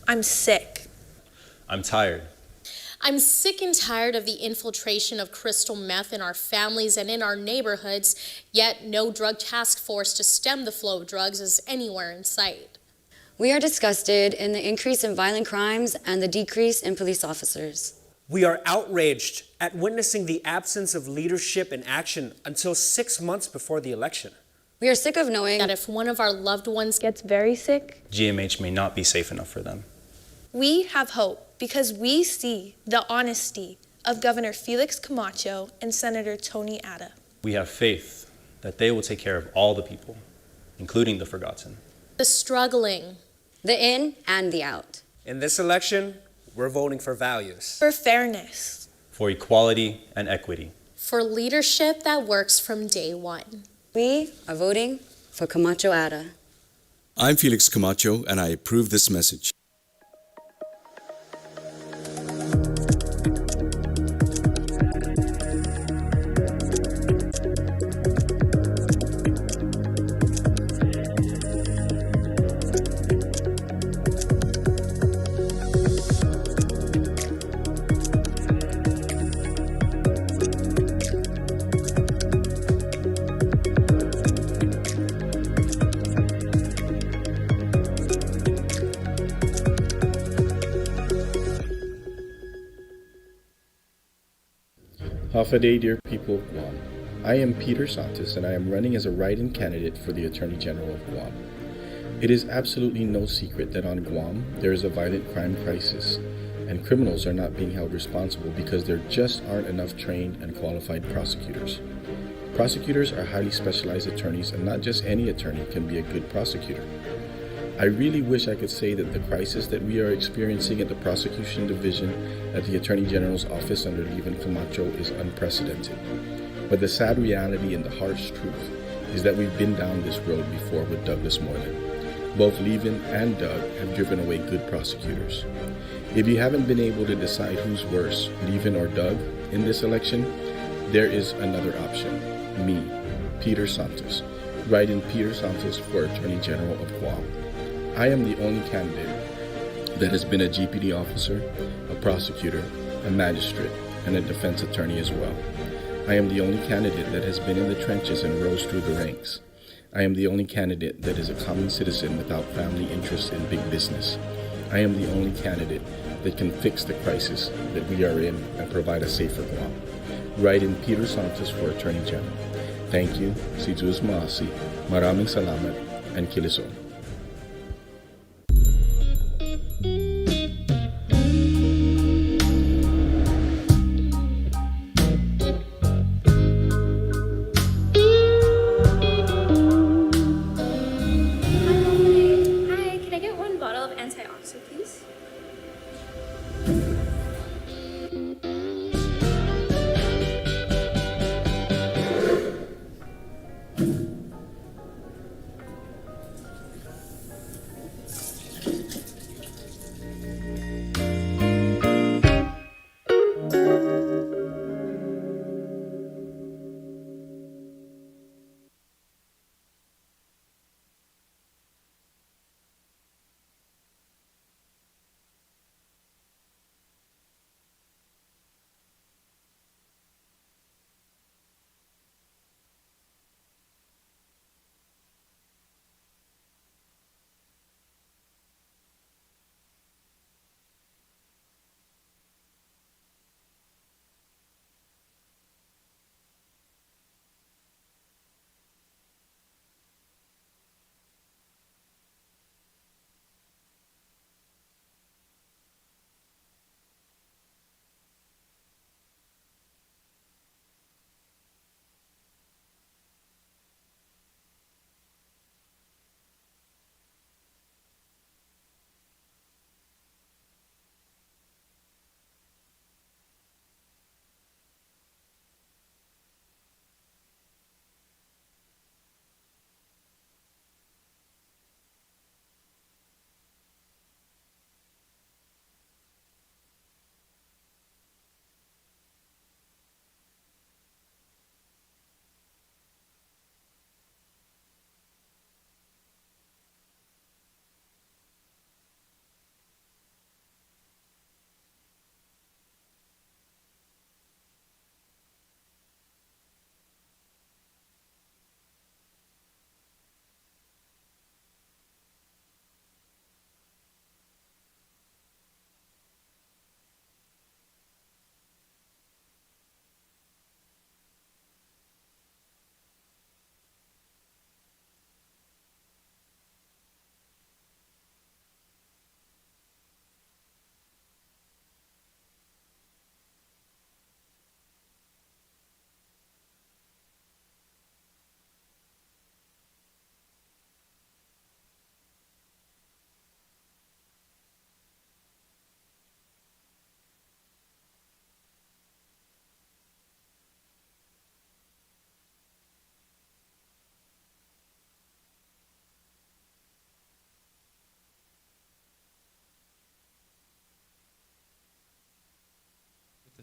I'm sick. I'm tired. I'm sick and tired of the infiltration of crystal meth in our families and in our neighborhoods, yet no drug task force to stem the flow of drugs is anywhere in sight. We are disgusted in the increase in violent crimes and the decrease in police officers. We are outraged at witnessing the absence of leadership and action until 6 months before the election. We are sick of knowing that if one of our loved ones gets very sick, GMH may not be safe enough for them. We have hope because we see the honesty of Governor Felix Camacho and Senator Tony Atta. We have faith that they will take care of all the people, including the forgotten, the struggling, the in and the out. In this election, we're voting for values, for fairness, for equality and equity, for leadership that works from day one. We are voting for Camacho Atta. I'm Felix Camacho, and I approve this message. Hafaday, dear people of Guam. I am Peter Santos, and I am running as a write-in candidate for the Attorney General of Guam. It is absolutely no secret that on Guam there is a violent crime crisis, and criminals are not being held responsible because there just aren't enough trained and qualified prosecutors. Prosecutors are highly specialized attorneys, and not just any attorney can be a good prosecutor. I really wish I could say that the crisis that we are experiencing at the prosecution division at the Attorney General's office under Lieven Camacho is unprecedented. But the sad reality and the harsh truth is that we've been down this road before with Douglas Moreland. Both Lieven and Doug have driven away good prosecutors. If you haven't been able to decide who's worse, Lieven or Doug, in this election, there is another option. Me, Peter Santos. Write in Peter Santos for Attorney General of Guam. I am the only candidate that has been a GPD officer, a prosecutor, a magistrate, and a defense attorney as well. I am the only candidate that has been in the trenches and rose through the ranks. I am the only candidate that is a common citizen without family interests in big business. I am the only candidate that can fix the crisis that we are in and provide a safer Guam. Write in Peter Santos for Attorney General. Thank you, si Diyos maasi, maraming salamat, and kilisong.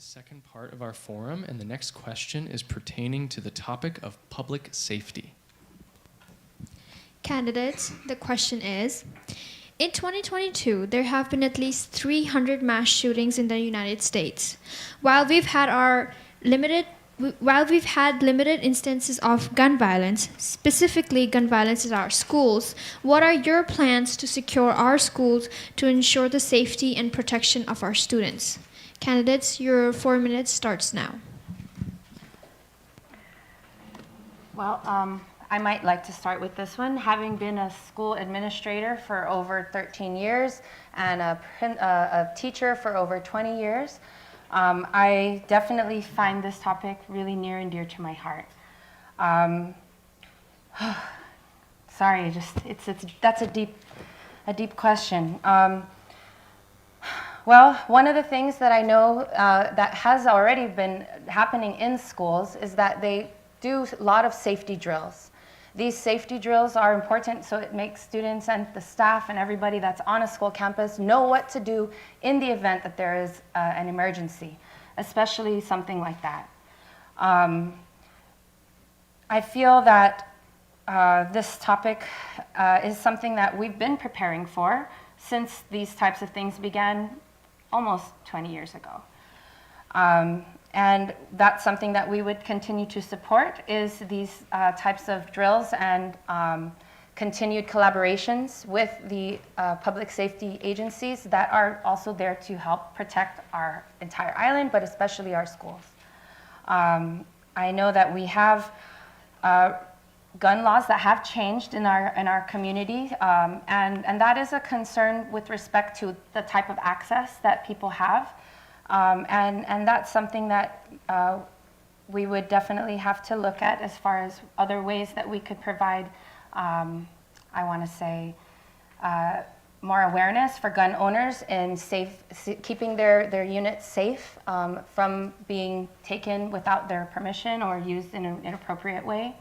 second part of our forum, and the next question is pertaining to the topic of public safety. Candidates, the question is, in 2022, there have been at least 300 mass shootings in the United States. While we've had limited instances of gun violence, specifically gun violence at our schools, what are your plans to secure our schools to ensure the safety and protection of our students? Candidates, your 4 minutes starts now. Well, I might like to start with this one. Having been a school administrator for over 13 years and a teacher for over 20 years, I definitely find this topic really near and dear to my heart. Sorry, that's a deep question. Well, one of the things that I know that has already been happening in schools is that they do a lot of safety drills. These safety drills are important, so it makes students and the staff and everybody that's on a school campus know what to do in the event that there is an emergency, especially something like that. I feel that this topic is something that we've been preparing for since these types of things began almost 20 years ago. And that's something that we would continue to support, is these types of drills and continued collaborations with the public safety agencies that are also there to help protect our entire island, but especially our schools. I know that we have gun laws that have changed in our community, and that is a concern with respect to the type of access that people have. And that's something that we would definitely have to look at as far as other ways that we could provide, I want to say, more awareness for gun owners in keeping their units safe from being taken without their permission or used in an inappropriate way.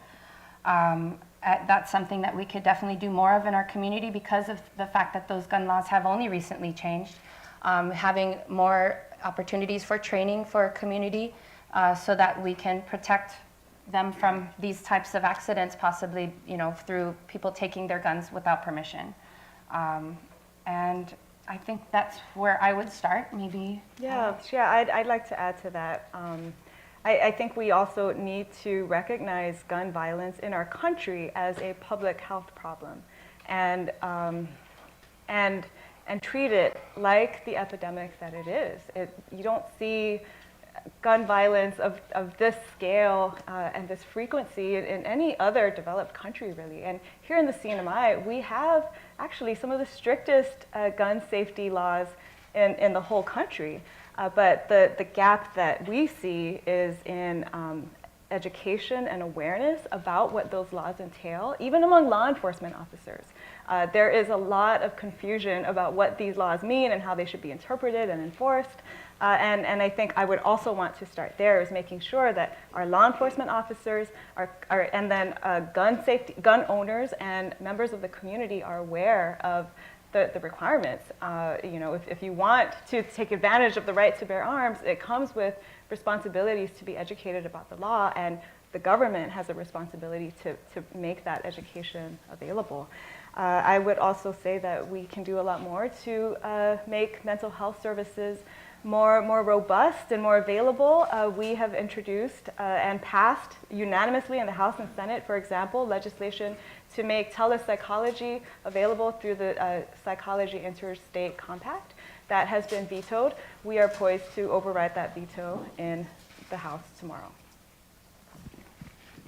That's something that we could definitely do more of in our community because of the fact that those gun laws have only recently changed. Having more opportunities for training for our community so that we can protect them from these types of accidents, possibly, through people taking their guns without permission. And I think that's where I would start, maybe. Yeah, I'd like to add to that. I think we also need to recognize gun violence in our country as a public health problem, and treat it like the epidemic that it is. You don't see gun violence of this scale and this frequency in any other developed country, really. And here in the CNMI, we have actually some of the strictest gun safety laws in the whole country. But the gap that we see is in education and awareness about what those laws entail, even among law enforcement officers. There is a lot of confusion about what these laws mean and how they should be interpreted and enforced. And I think I would also want to start there, is making sure that our law enforcement officers and then gun owners and members of the community are aware of the requirements. If you want to take advantage of the right to bear arms, it comes with responsibilities to be educated about the law, and the government has a responsibility to make that education available. I would also say that we can do a lot more to make mental health services more robust and more available. We have introduced and passed unanimously in the House and Senate, for example, legislation to make telepsychology available through the Psychology Interstate Compact. That has been vetoed. We are poised to override that veto in the House tomorrow.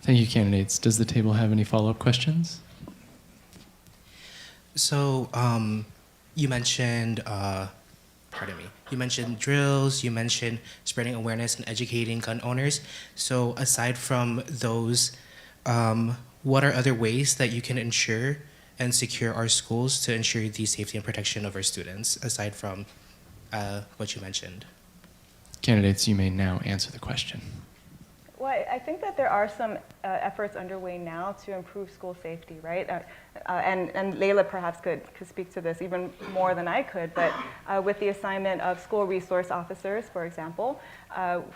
Thank you, candidates. Does the table have any follow-up questions? So you mentioned, you mentioned drills, you mentioned spreading awareness and educating gun owners. So aside from those, what are other ways that you can ensure and secure our schools to ensure the safety and protection of our students, aside from what you mentioned? Candidates, you may now answer the question. Well, I think that there are some efforts underway now to improve school safety, right? And Layla perhaps could speak to this even more than I could, but with the assignment of school resource officers, for example,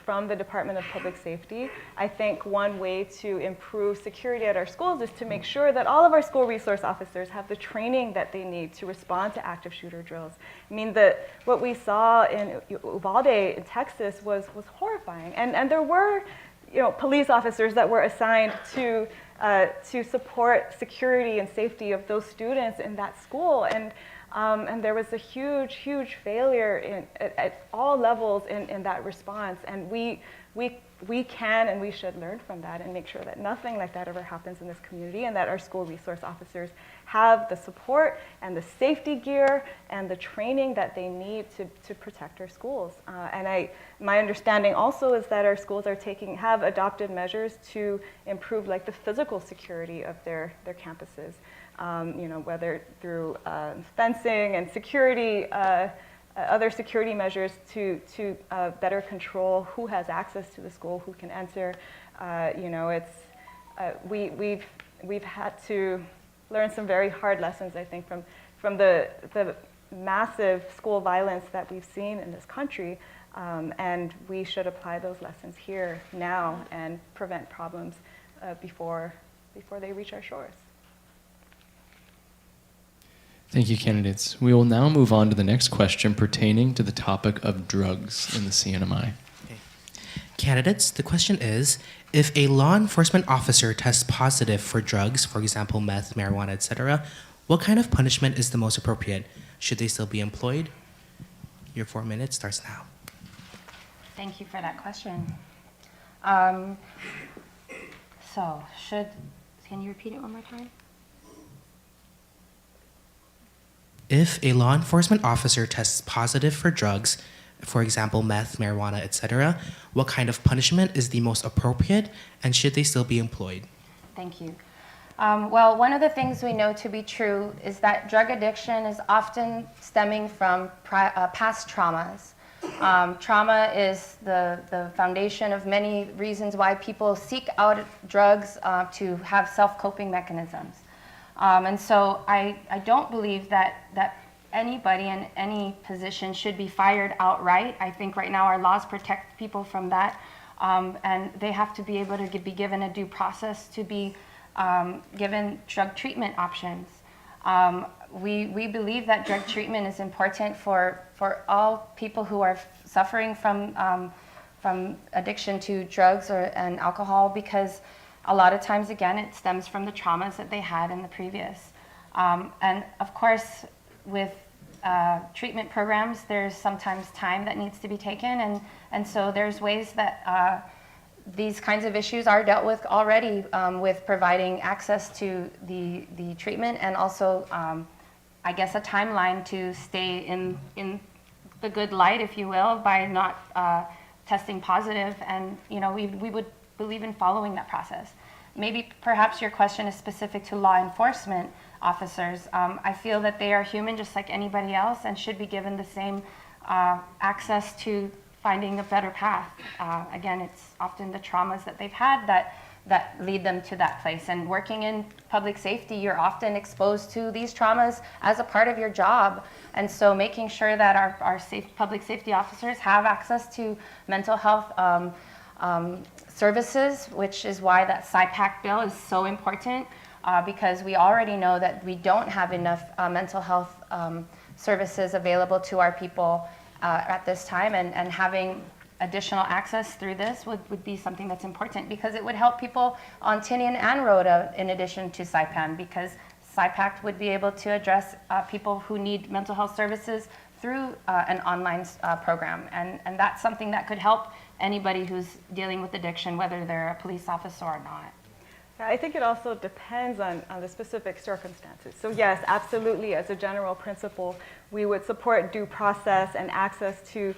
from the Department of Public Safety, I think one way to improve security at our schools is to make sure that all of our school resource officers have the training that they need to respond to active shooter drills. I mean, what we saw in Uvalde in Texas was horrifying, and there were police officers that were assigned to support security and safety of those students in that school, and there was a huge failure at all levels in that response, and we can and we should learn from that and make sure that nothing like that ever happens in this community, and that our school resource officers have the support and the safety gear and the training that they need to protect our schools. My understanding also is that our schools have adopted measures to improve like the physical security of their campuses, whether through fencing and security, other security measures to better control who has access to the school, who can enter. We've had to learn some very hard lessons, I think, from the massive school violence that we've seen in this country, and we should apply those lessons here now and prevent problems before they reach our shores. Thank you, candidates. We will now move on to the next question pertaining to the topic of drugs in the CNMI. Candidates, the question is, if a law enforcement officer tests positive for drugs, for example, meth, marijuana, etc., what kind of punishment is the most appropriate? Should they still be employed? Your 4 minutes starts now. Thank you for that question. Can you repeat it one more time? If a law enforcement officer tests positive for drugs, for example, meth, marijuana, etc., what kind of punishment is the most appropriate, and should they still be employed? Thank you. Well, one of the things we know to be true is that drug addiction is often stemming from past traumas. Trauma is the foundation of many reasons why people seek out drugs to have self-coping mechanisms. And so I don't believe that anybody in any position should be fired outright. I think right now our laws protect people from that, and they have to be able to be given a due process to be given drug treatment options. We believe that drug treatment is important for all people who are suffering from addiction to drugs and alcohol, because a lot of times, again, it stems from the traumas that they had in the previous. And of course, with treatment programs, there's sometimes time that needs to be taken, and so there's ways that these kinds of issues are dealt with already with providing access to the treatment, and also, I guess, a timeline to stay in the good light, if you will, by not testing positive. And we would believe in following that process. Maybe perhaps your question is specific to law enforcement officers. I feel that they are human just like anybody else and should be given the same access to finding a better path. Again, it's often the traumas that they've had that lead them to that place. And working in public safety, you're often exposed to these traumas as a part of your job. And so making sure that our public safety officers have access to mental health services, which is why that SIPAC bill is so important, because we already know that we don't have enough mental health services available to our people at this time, and having additional access through this would be something that's important, because it would help people on Tinian and Rhoda in addition to SIPAN, because SIPAC would be able to address people who need mental health services through an online program, and that's something that could help anybody who's dealing with addiction, whether they're a police officer or not. I think it also depends on the specific circumstances. So yes, absolutely, as a general principle, we would support due process and access to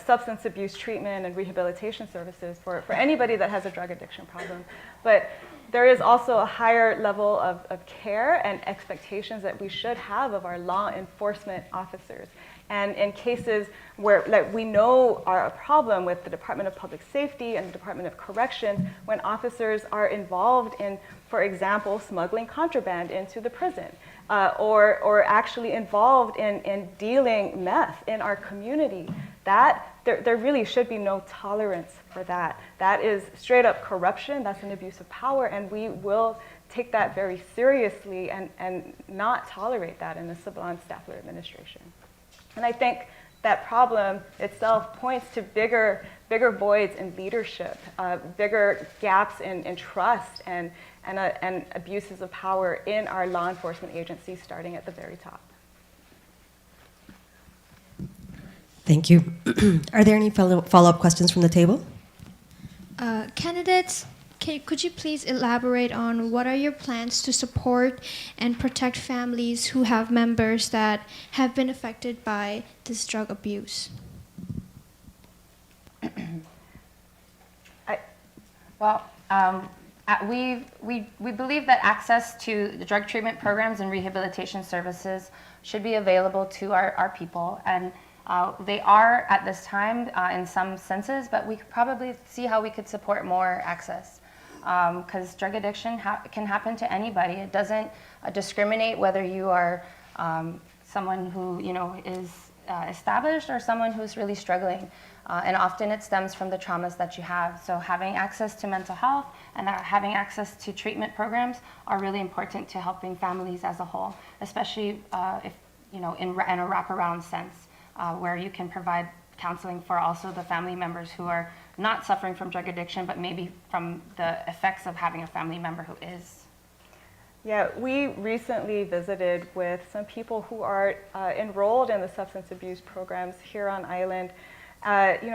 substance abuse treatment and rehabilitation services for anybody that has a drug addiction problem. But there is also a higher level of care and expectations that we should have of our law enforcement officers. And in cases where we know are a problem with the Department of Public Safety and the Department of Corrections, when officers are involved in, for example, smuggling contraband into the prison, or actually involved in dealing meth in our community, that there really should be no tolerance for that. That is straight up corruption, that's an abuse of power, and we will take that very seriously and not tolerate that in the Sablan-Staffler administration. And I think that problem itself points to bigger voids in leadership, bigger gaps in trust and abuses of power in our law enforcement agencies, starting at the very top. Thank you. Are there any follow-up questions from the table? Candidates, could you please elaborate on what are your plans to support and protect families who have members that have been affected by this drug abuse? We believe that access to the drug treatment programs and rehabilitation services should be available to our people, and they are at this time in some senses, but we could probably see how we could support more access. Because drug addiction can happen to anybody. It doesn't discriminate whether you are someone who is established or someone who's really struggling. And often it stems from the traumas that you have. So having access to mental health and having access to treatment programs are really important to helping families as a whole, especially if in a wraparound sense, where you can provide counseling for also the family members who are not suffering from drug addiction, but maybe from the effects of having a family member who is. Yeah, we recently visited with some people who are enrolled in the substance abuse programs here on island,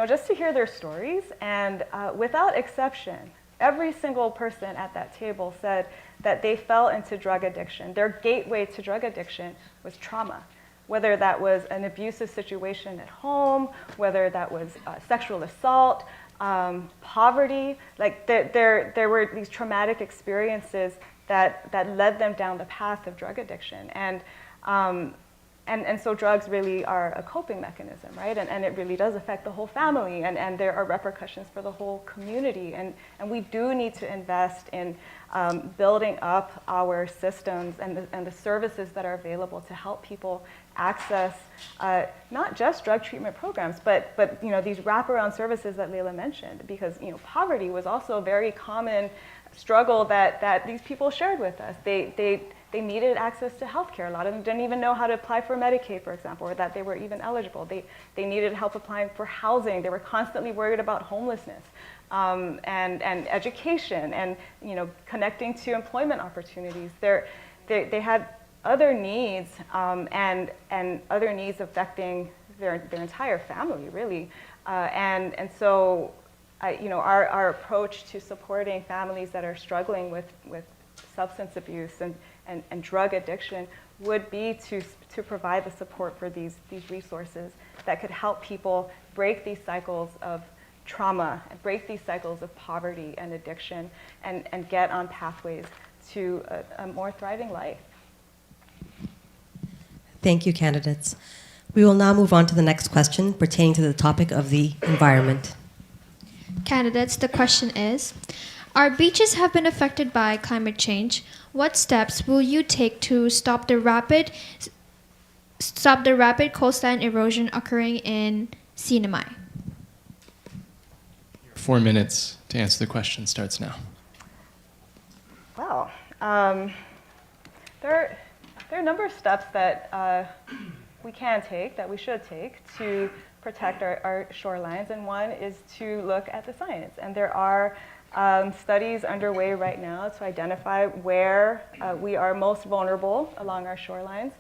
just to hear their stories. And without exception, every single person at that table said that they fell into drug addiction. Their gateway to drug addiction was trauma. Whether that was an abusive situation at home, whether that was sexual assault, poverty, there were these traumatic experiences that led them down the path of drug addiction. And so drugs really are a coping mechanism, right? And it really does affect the whole family, and there are repercussions for the whole community. And we do need to invest in building up our systems and the services that are available to help people access not just drug treatment programs, but these wraparound services that Leila mentioned, because poverty was also a very common struggle that these people shared with us. They needed access to health care. A lot of them didn't even know how to apply for Medicaid, for example, or that they were even eligible. They needed help applying for housing. They were constantly worried about homelessness and education and connecting to employment opportunities. They had other needs and other needs affecting their entire family, really. And so our approach to supporting families that are struggling with substance abuse and drug addiction would be to provide the support for these resources that could help people break these cycles of trauma, and break these cycles of poverty and addiction, and get on pathways to a more thriving life. Thank you, candidates. We will now move on to the next question pertaining to the topic of the environment. Candidates, the question is, our beaches have been affected by climate change. What steps will you take to stop the rapid coastline erosion occurring in Sinamai? 4 minutes to answer the question starts now. Well, there are a number of steps that we can take, that we should take, to protect our shorelines, and one is to look at the science. And there are studies underway right now to identify where we are most vulnerable along our shorelines.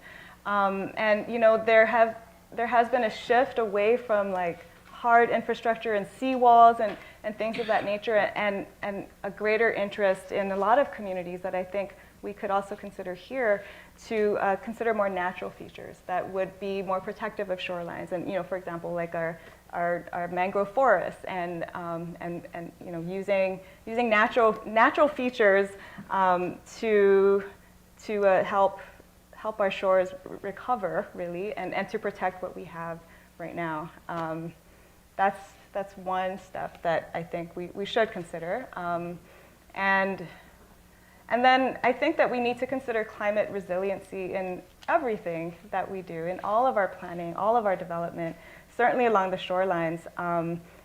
And there has been a shift away from hard infrastructure and seawalls and things of that nature, and a greater interest in a lot of communities that I think we could also consider here to consider more natural features that would be more protective of shorelines. And for example, like our our mangrove forests and you know, using natural features to help our shores recover, really, and to protect what we have right now. That's one step that I think we should consider. And then I think that we need to consider climate resiliency in everything that we do, in all of our planning, all of our development, certainly along the shorelines.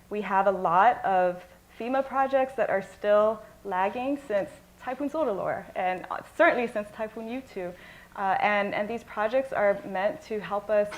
We have a lot of FEMA projects that are still lagging since Typhoon Sodelor, and certainly since Typhoon Yutu. And these projects are meant to help us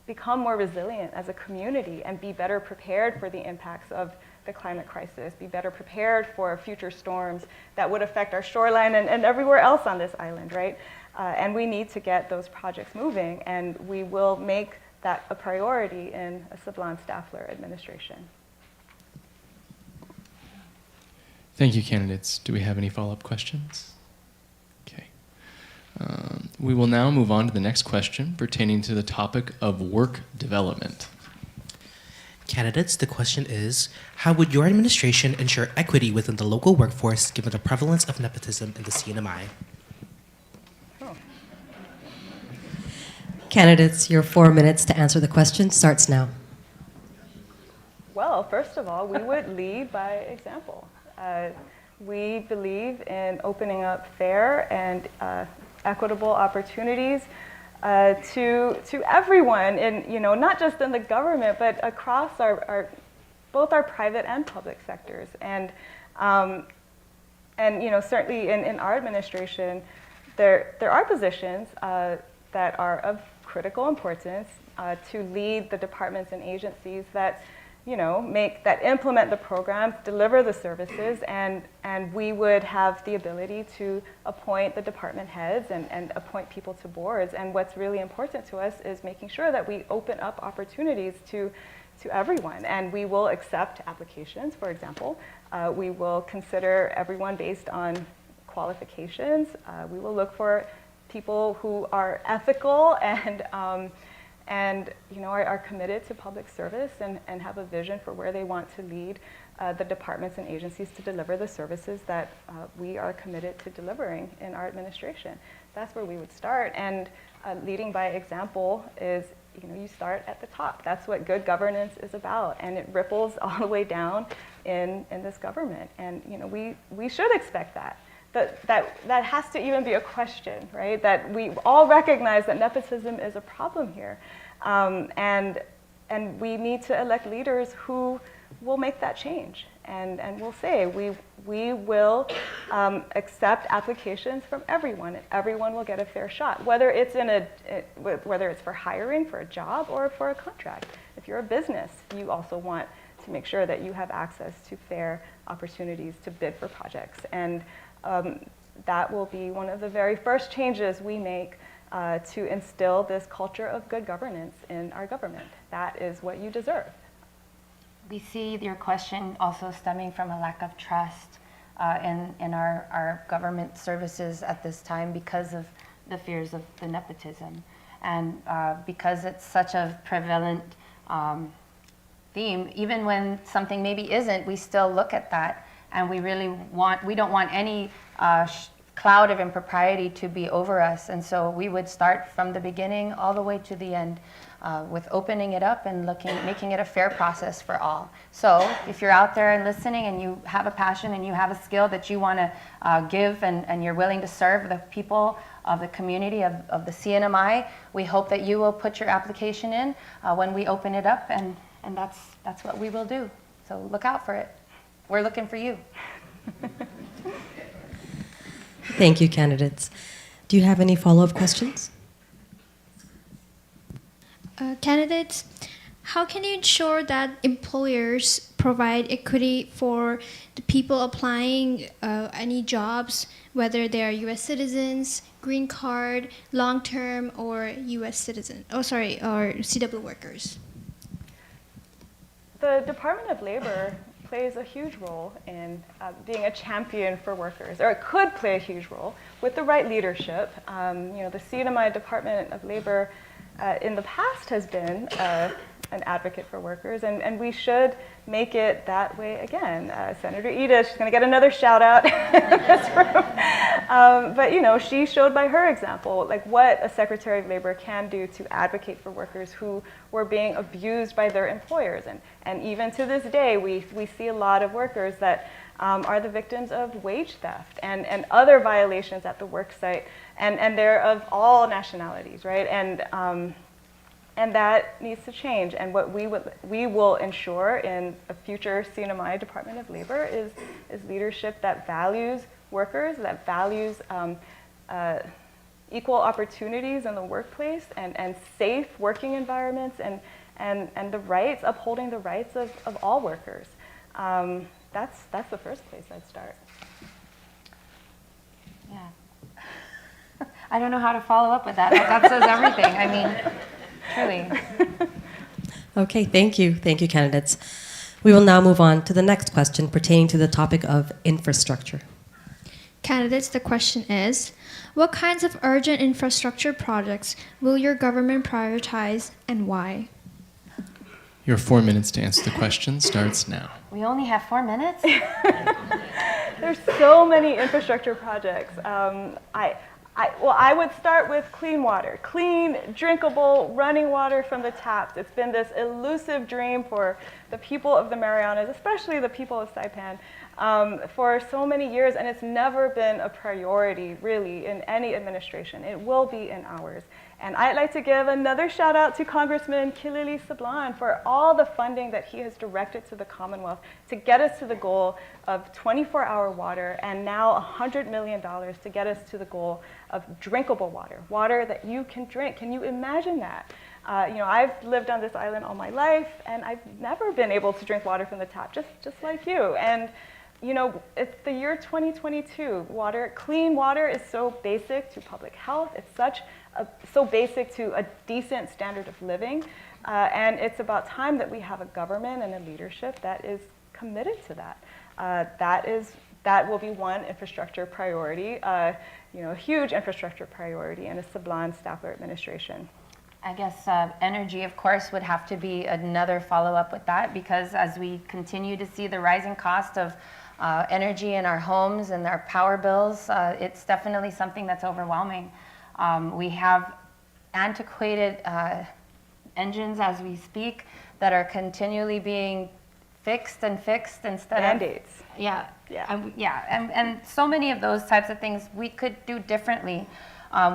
become more resilient as a community and be better prepared for the impacts of the climate crisis, be better prepared for future storms that would affect our shoreline and everywhere else on this island, right? And we need to get those projects moving, and we will make that a priority in a Sablan-Staffler administration. Thank you, candidates. Do we have any follow-up questions? Okay. We will now move on to the next question pertaining to the topic of work development. Candidates, the question is, how would your administration ensure equity within the local workforce given the prevalence of nepotism in the CNMI? Candidates, your 4 minutes to answer the question starts now. Well, first of all, we would lead by example. We believe in opening up fair and equitable opportunities to everyone, in, you know, not just in the government, but across both our private and public sectors. And you know, certainly in our administration, there are positions that are of critical importance to lead the departments and agencies that, you know, implement the programs, deliver the services, and we would have the ability to appoint the department heads and appoint people to boards. And what's really important to us is making sure that we open up opportunities to everyone. And we will accept applications, for example. We will consider everyone based on qualifications. We will look for people who are ethical and you know, are committed to public service and have a vision for where they want to lead the departments and agencies to deliver the services that we are committed to delivering in our administration. That's where we would start. And leading by example is, you know, you start at the top. That's what good governance is about, and it ripples all the way down in this government. And you know, we should expect that. That has to even be a question, right? That we all recognize that nepotism is a problem here. And we need to elect leaders who will make that change. And we'll say we will accept applications from everyone, and everyone will get a fair shot, whether it's whether it's for hiring for a job or for a contract. If you're a business, you also want to make sure that you have access to fair opportunities to bid for projects. And that will be one of the very first changes we make to instill this culture of good governance in our government. That is what you deserve. We see your question also stemming from a lack of trust in our government services at this time because of the fears of the nepotism. And because it's such a prevalent theme, even when something maybe isn't, we still look at that. And we don't want any cloud of impropriety to be over us. And so we would start from the beginning all the way to the end with opening it up and making it a fair process for all. So if you're out there and listening and you have a passion and you have a skill that you want to give and you're willing to serve the people of the community of the CNMI, we hope that you will put your application in when we open it up, and that's what we will do. So look out for it. We're looking for you. Thank you, candidates. Do you have any follow-up questions? Candidates, how can you ensure that employers provide equity for the people applying any jobs, whether they are U.S. citizens, green card, long-term, or U.S. citizen? Or CW workers? The Department of Labor plays a huge role in being a champion for workers, or it could play a huge role with the right leadership. You know, the CNMI Department of Labor in the past has been an advocate for workers, and we should make it that way again. Senator Ida, she's going to get another shout out in this room. But you know, she showed by her example like what a Secretary of Labor can do to advocate for workers who were being abused by their employers. And even to this day, we see a lot of workers that are the victims of wage theft and other violations at the work site. And they're of all nationalities, right? And that needs to change. And what we will ensure in a future CNMI Department of Labor is leadership that values workers, that values equal opportunities in the workplace and safe working environments and the rights, upholding the rights of all workers. That's the first place I'd start. Yeah. I don't know how to follow up with that. That says everything. I mean, truly. Okay, thank you. Thank you, candidates. We will now move on to the next question pertaining to the topic of infrastructure. Candidates, the question is, what kinds of urgent infrastructure projects will your government prioritize and why? Your 4 minutes to answer the question starts now. We only have 4 minutes? There's so many infrastructure projects. I would start with clean water, clean, drinkable, running water from the taps. It's been this elusive dream for the people of the Marianas, especially the people of Saipan, for so many years, and it's never been a priority, really, in any administration. It will be in ours. And I'd like to give another shout out to Congressman Kilili Sablan for all the funding that he has directed to the Commonwealth to get us to the goal of 24-hour water and now $100 million to get us to the goal of drinkable water, water that you can drink. Can you imagine that? You know, I've lived on this island all my life and I've never been able to drink water from the tap, just like you. And you know, it's the year 2022. Clean water is so basic to public health. It's so basic to a decent standard of living. And it's about time that we have a government and a leadership that is committed to that. That will be one infrastructure priority, you know, a huge infrastructure priority in a Sablan-Staffler administration. I guess energy, of course, would have to be another follow-up with that, because as we continue to see the rising cost of energy in our homes and our power bills, it's definitely something that's overwhelming. We have antiquated engines as we speak that are continually being fixed instead Band-Aids. of... Yeah, and so many of those types of things we could do differently.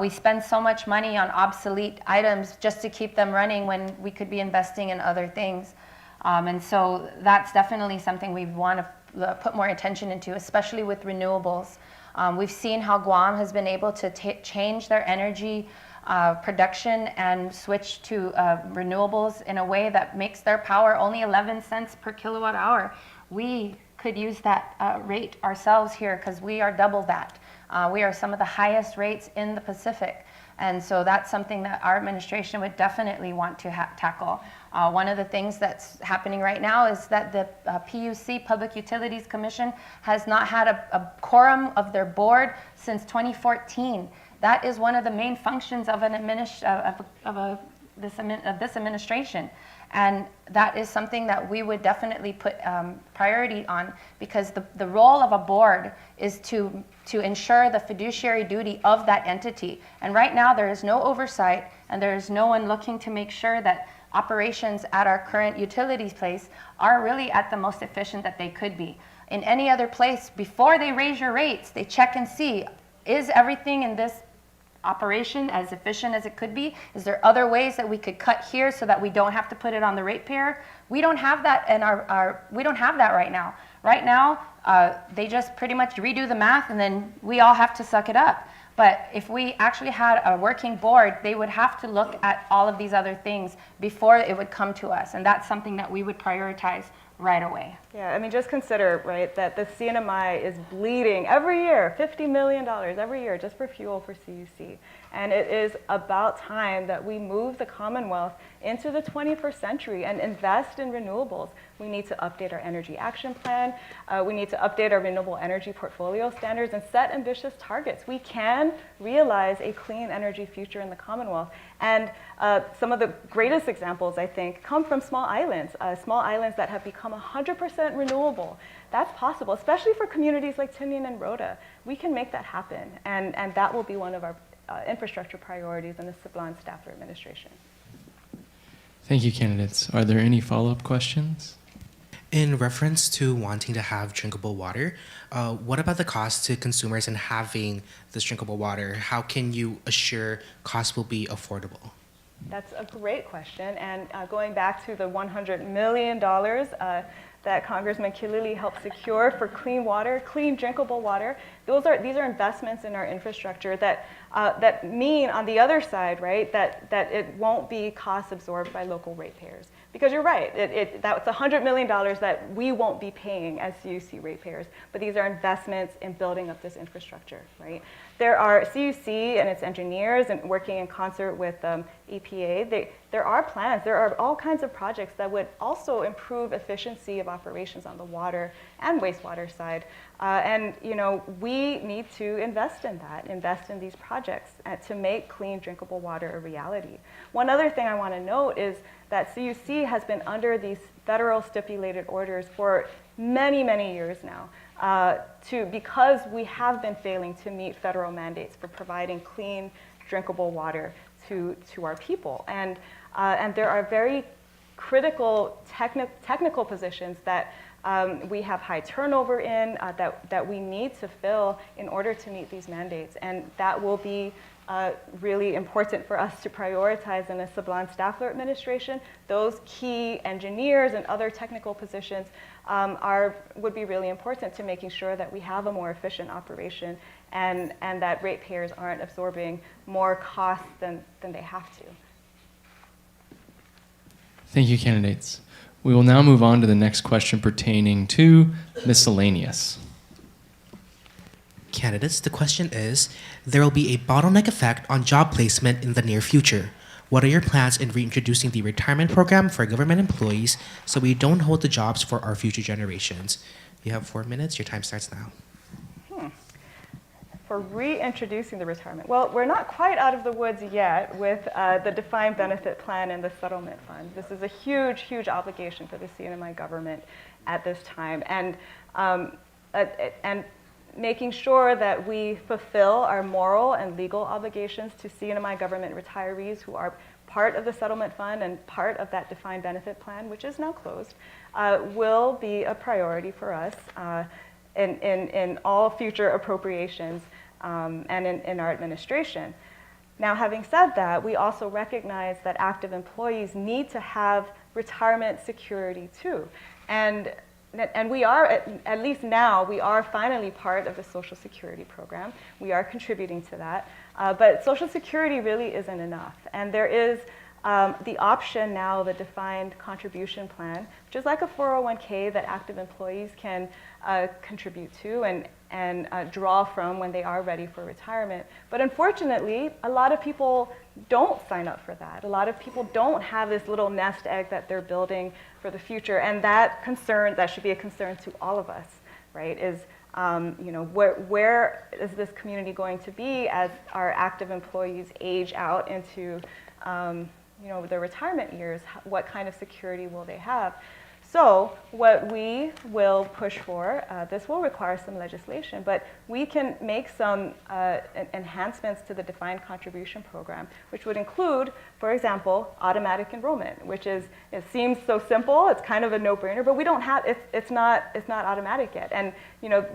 We spend so much money on obsolete items just to keep them running when we could be investing in other things. And so that's definitely something we want to put more attention into, especially with renewables. We've seen how Guam has been able to change their energy production and switch to renewables in a way that makes their power only 11 cents per kilowatt hour. We could use that rate ourselves here because we are double that. We are some of the highest rates in the Pacific. And so that's something that our administration would definitely want to tackle. One of the things that's happening right now is that the PUC, Public Utilities Commission, has not had a quorum of their board since 2014. That is one of the main functions of this administration. And that is something that we would definitely put priority on, because the role of a board is to ensure the fiduciary duty of that entity. And right now there is no oversight and there is no one looking to make sure that operations at our current utilities place are really at the most efficient that they could be. In any other place, before they raise your rates, they check and see, is everything in this operation as efficient as it could be? Is there other ways that we could cut here so that we don't have to put it on the ratepayer? We don't have that in we don't have that right now. Right now, they just pretty much redo the math and then we all have to suck it up. But if we actually had a working board, they would have to look at all of these other things before it would come to us. And that's something that we would prioritize right away. Yeah, I mean, just consider, right, that the CNMI is bleeding every year, $50 million every year just for fuel for CUC. And it is about time that we move the Commonwealth into the 21st century and invest in renewables. We need to update our energy action plan. We need to update our renewable energy portfolio standards and set ambitious targets. We can realize a clean energy future in the Commonwealth. And some of the greatest examples, I think, come from small islands that have become 100% renewable. That's possible, especially for communities like Tinian and Rhoda. We can make that happen, and that will be one of our infrastructure priorities in the Sablan-Staffler administration. Thank you, candidates. Are there any follow-up questions? In reference to wanting to have drinkable water, what about the cost to consumers in having this drinkable water? How can you assure costs will be affordable? That's a great question. And going back to the $100 million that Congressman Kilili helped secure for clean water, clean drinkable water, these are investments in our infrastructure that mean on the other side, right, that it won't be cost absorbed by local ratepayers. Because you're right, that's $100 million that we won't be paying as CUC ratepayers, but these are investments in building up this infrastructure, right? There are CUC and its engineers and working in concert with EPA. There are plans, there are all kinds of projects that would also improve efficiency of operations on the water and wastewater side. And we need to invest in that, invest in these projects to make clean drinkable water a reality. One other thing I want to note is that CUC has been under these federal stipulated orders for many, many years now because we have been failing to meet federal mandates for providing clean drinkable water to our people. And there are very critical technical positions that we have high turnover in that we need to fill in order to meet these mandates. And that will be really important for us to prioritize in a Sablan-Staffler administration. Those key engineers and other technical positions would be really important to making sure that we have a more efficient operation and that ratepayers aren't absorbing more costs than they have to. Thank you, candidates. We will now move on to the next question pertaining to miscellaneous. Candidates, the question is, there will be a bottleneck effect on job placement in the near future. What are your plans in reintroducing the retirement program for government employees so we don't hold the jobs for our future generations? You have 4 minutes. Your time starts now. For reintroducing the retirement. Well, we're not quite out of the woods yet with the defined benefit plan and the settlement fund. This is a huge, huge obligation for the CNMI government at this time. And making sure that we fulfill our moral and legal obligations to CNMI government retirees who are part of the settlement fund and part of that defined benefit plan, which is now closed, will be a priority for us in all future appropriations and in our administration. Now, having said that, we also recognize that active employees need to have retirement security too. And we are, at least now, we are finally part of the Social Security program. We are contributing to that. But Social Security really isn't enough. And there is the option now of a defined contribution plan, which is like a 401k that active employees can contribute to and draw from when they are ready for retirement. But unfortunately, a lot of people don't sign up for that. A lot of people don't have this little nest egg that they're building for the future, and that should be a concern to all of us, right? Is where is this community going to be as our active employees age out into their retirement years? What kind of security will they have? So what we will push for, this will require some legislation, but we can make some enhancements to the defined contribution program, which would include, for example, automatic enrollment, which is, it seems so simple, it's kind of a no-brainer, but we don't have, it's not automatic yet. And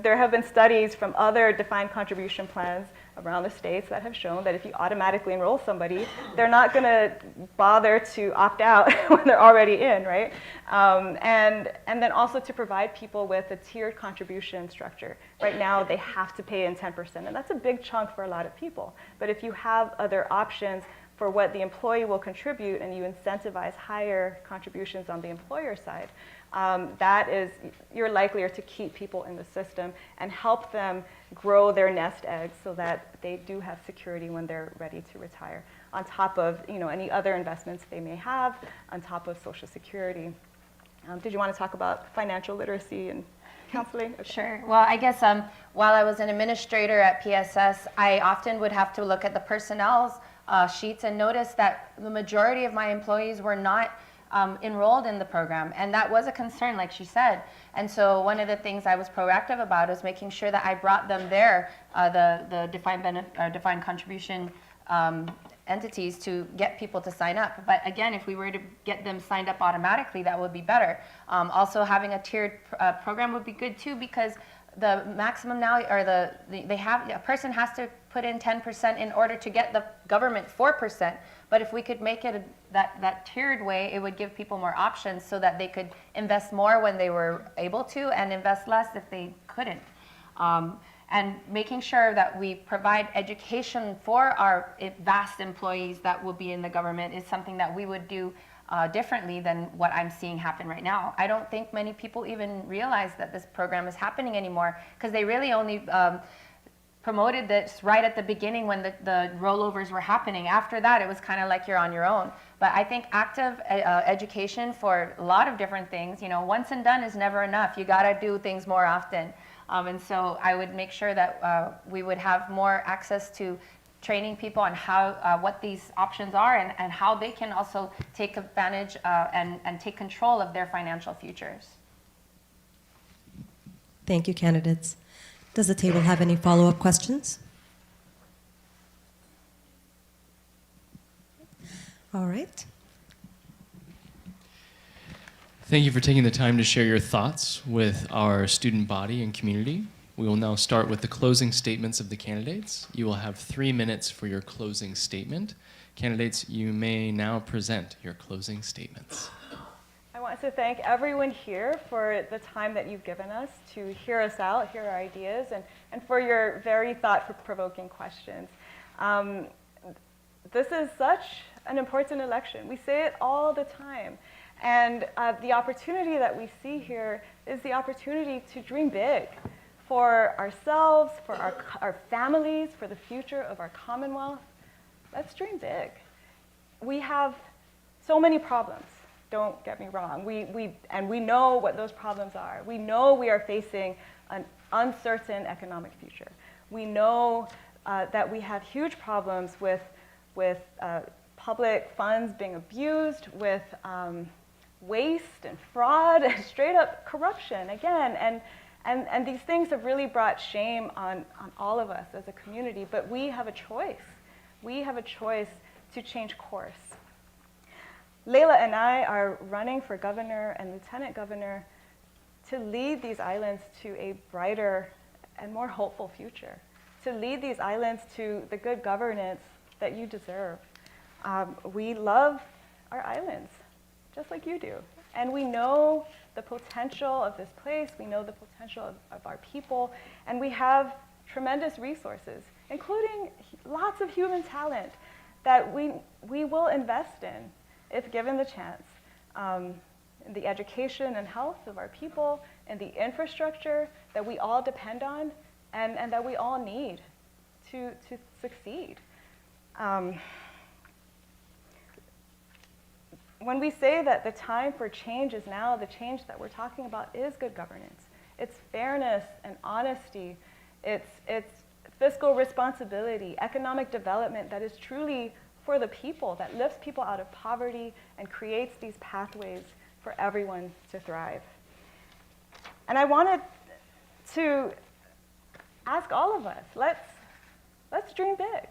there have been studies from other defined contribution plans around the states that have shown that if you automatically enroll somebody, they're not going to bother to opt out when they're already in, right? And then also to provide people with a tiered contribution structure. Right now, they have to pay in 10%, and that's a big chunk for a lot of people. But if you have other options for what the employee will contribute and you incentivize higher contributions on the employer side, that is, you're likelier to keep people in the system and help them grow their nest eggs so that they do have security when they're ready to retire, on top of any other investments they may have, on top of Social Security. Did you want to talk about financial literacy and counseling? Okay. Sure. Well, I guess while I was an administrator at PSS, I often would have to look at the personnel's sheets and notice that the majority of my employees were not enrolled in the program, and that was a concern, like she said. And so one of the things I was proactive about is making sure that I brought them there, the defined contribution entities, to get people to sign up. But again, if we were to get them signed up automatically, that would be better. Also, having a tiered program would be good too, because the maximum now, or a person has to put in 10% in order to get the government 4%. But if we could make it that tiered way, it would give people more options so that they could invest more when they were able to and invest less if they couldn't. And making sure that we provide education for our vast employees that will be in the government is something that we would do differently than what I'm seeing happen right now. I don't think many people even realize that this program is happening anymore, because they really only promoted this right at the beginning when the rollovers were happening. After that, it was kind of like you're on your own. But I think active education for a lot of different things, once and done is never enough. You got to do things more often. And so I would make sure that we would have more access to training people on how what these options are, and how they can also take advantage and take control of their financial futures. Thank you, candidates. Does the table have any follow-up questions? All right. Thank you for taking the time to share your thoughts with our student body and community. We will now start with the closing statements of the candidates. You will have 3 minutes for your closing statement. Candidates, you may now present your closing statements. I want to thank everyone here for the time that you've given us to hear us out, hear our ideas, and for your very thought-provoking questions. This is such an important election. We say it all the time. And the opportunity that we see here is the opportunity to dream big for ourselves, for our families, for the future of our Commonwealth. Let's dream big. We have so many problems, don't get me wrong. We know what those problems are. We know we are facing an uncertain economic future. We know that we have huge problems with public funds being abused, with waste and fraud and straight up corruption again. And these things have really brought shame on all of us as a community, but we have a choice. We have a choice to change course. Layla and I are running for governor and lieutenant governor to lead these islands to a brighter and more hopeful future, to lead these islands to the good governance that you deserve. We love our islands, just like you do. And we know the potential of this place, we know the potential of our people, and we have tremendous resources, including lots of human talent that we will invest in if given the chance. In the education and health of our people, and the infrastructure that we all depend on and that we all need to succeed. When we say that the time for change is now, the change that we're talking about is good governance. It's fairness and honesty. It's fiscal responsibility, economic development that is truly for the people, that lifts people out of poverty and creates these pathways for everyone to thrive. And I wanted to ask all of us, let's dream big.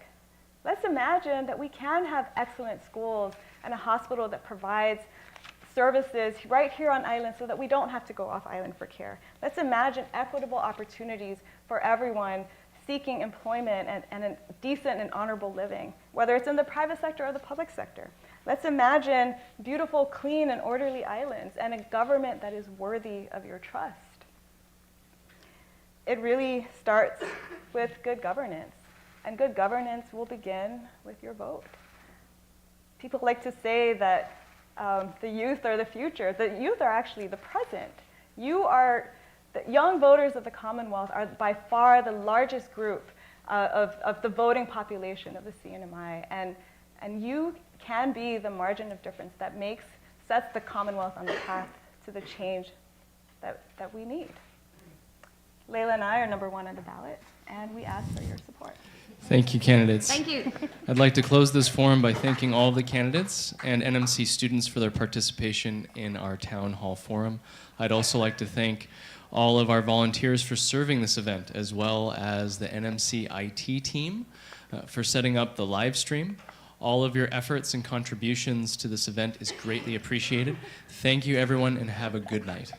Let's imagine that we can have excellent schools and a hospital that provides services right here on island so that we don't have to go off island for care. Let's imagine equitable opportunities for everyone seeking employment and a decent and honorable living, whether it's in the private sector or the public sector. Let's imagine beautiful, clean, and orderly islands and a government that is worthy of your trust. It really starts with good governance, and good governance will begin with your vote. People like to say that The youth are the future. The youth are actually the present. The young voters of the Commonwealth are by far the largest group of the voting population of the CNMI, and you can be the margin of difference that sets the Commonwealth on the path to the change that we need. Layla and I are number 1 on the ballot, and we ask for your support. Thank you, candidates. Thank you. I'd like to close this forum by thanking all of the candidates and NMC students for their participation in our town hall forum. I'd also like to thank all of our volunteers for serving this event, as well as the NMC IT team for setting up the live stream. All of your efforts and contributions to this event is greatly appreciated. Thank you, everyone, and have a good night.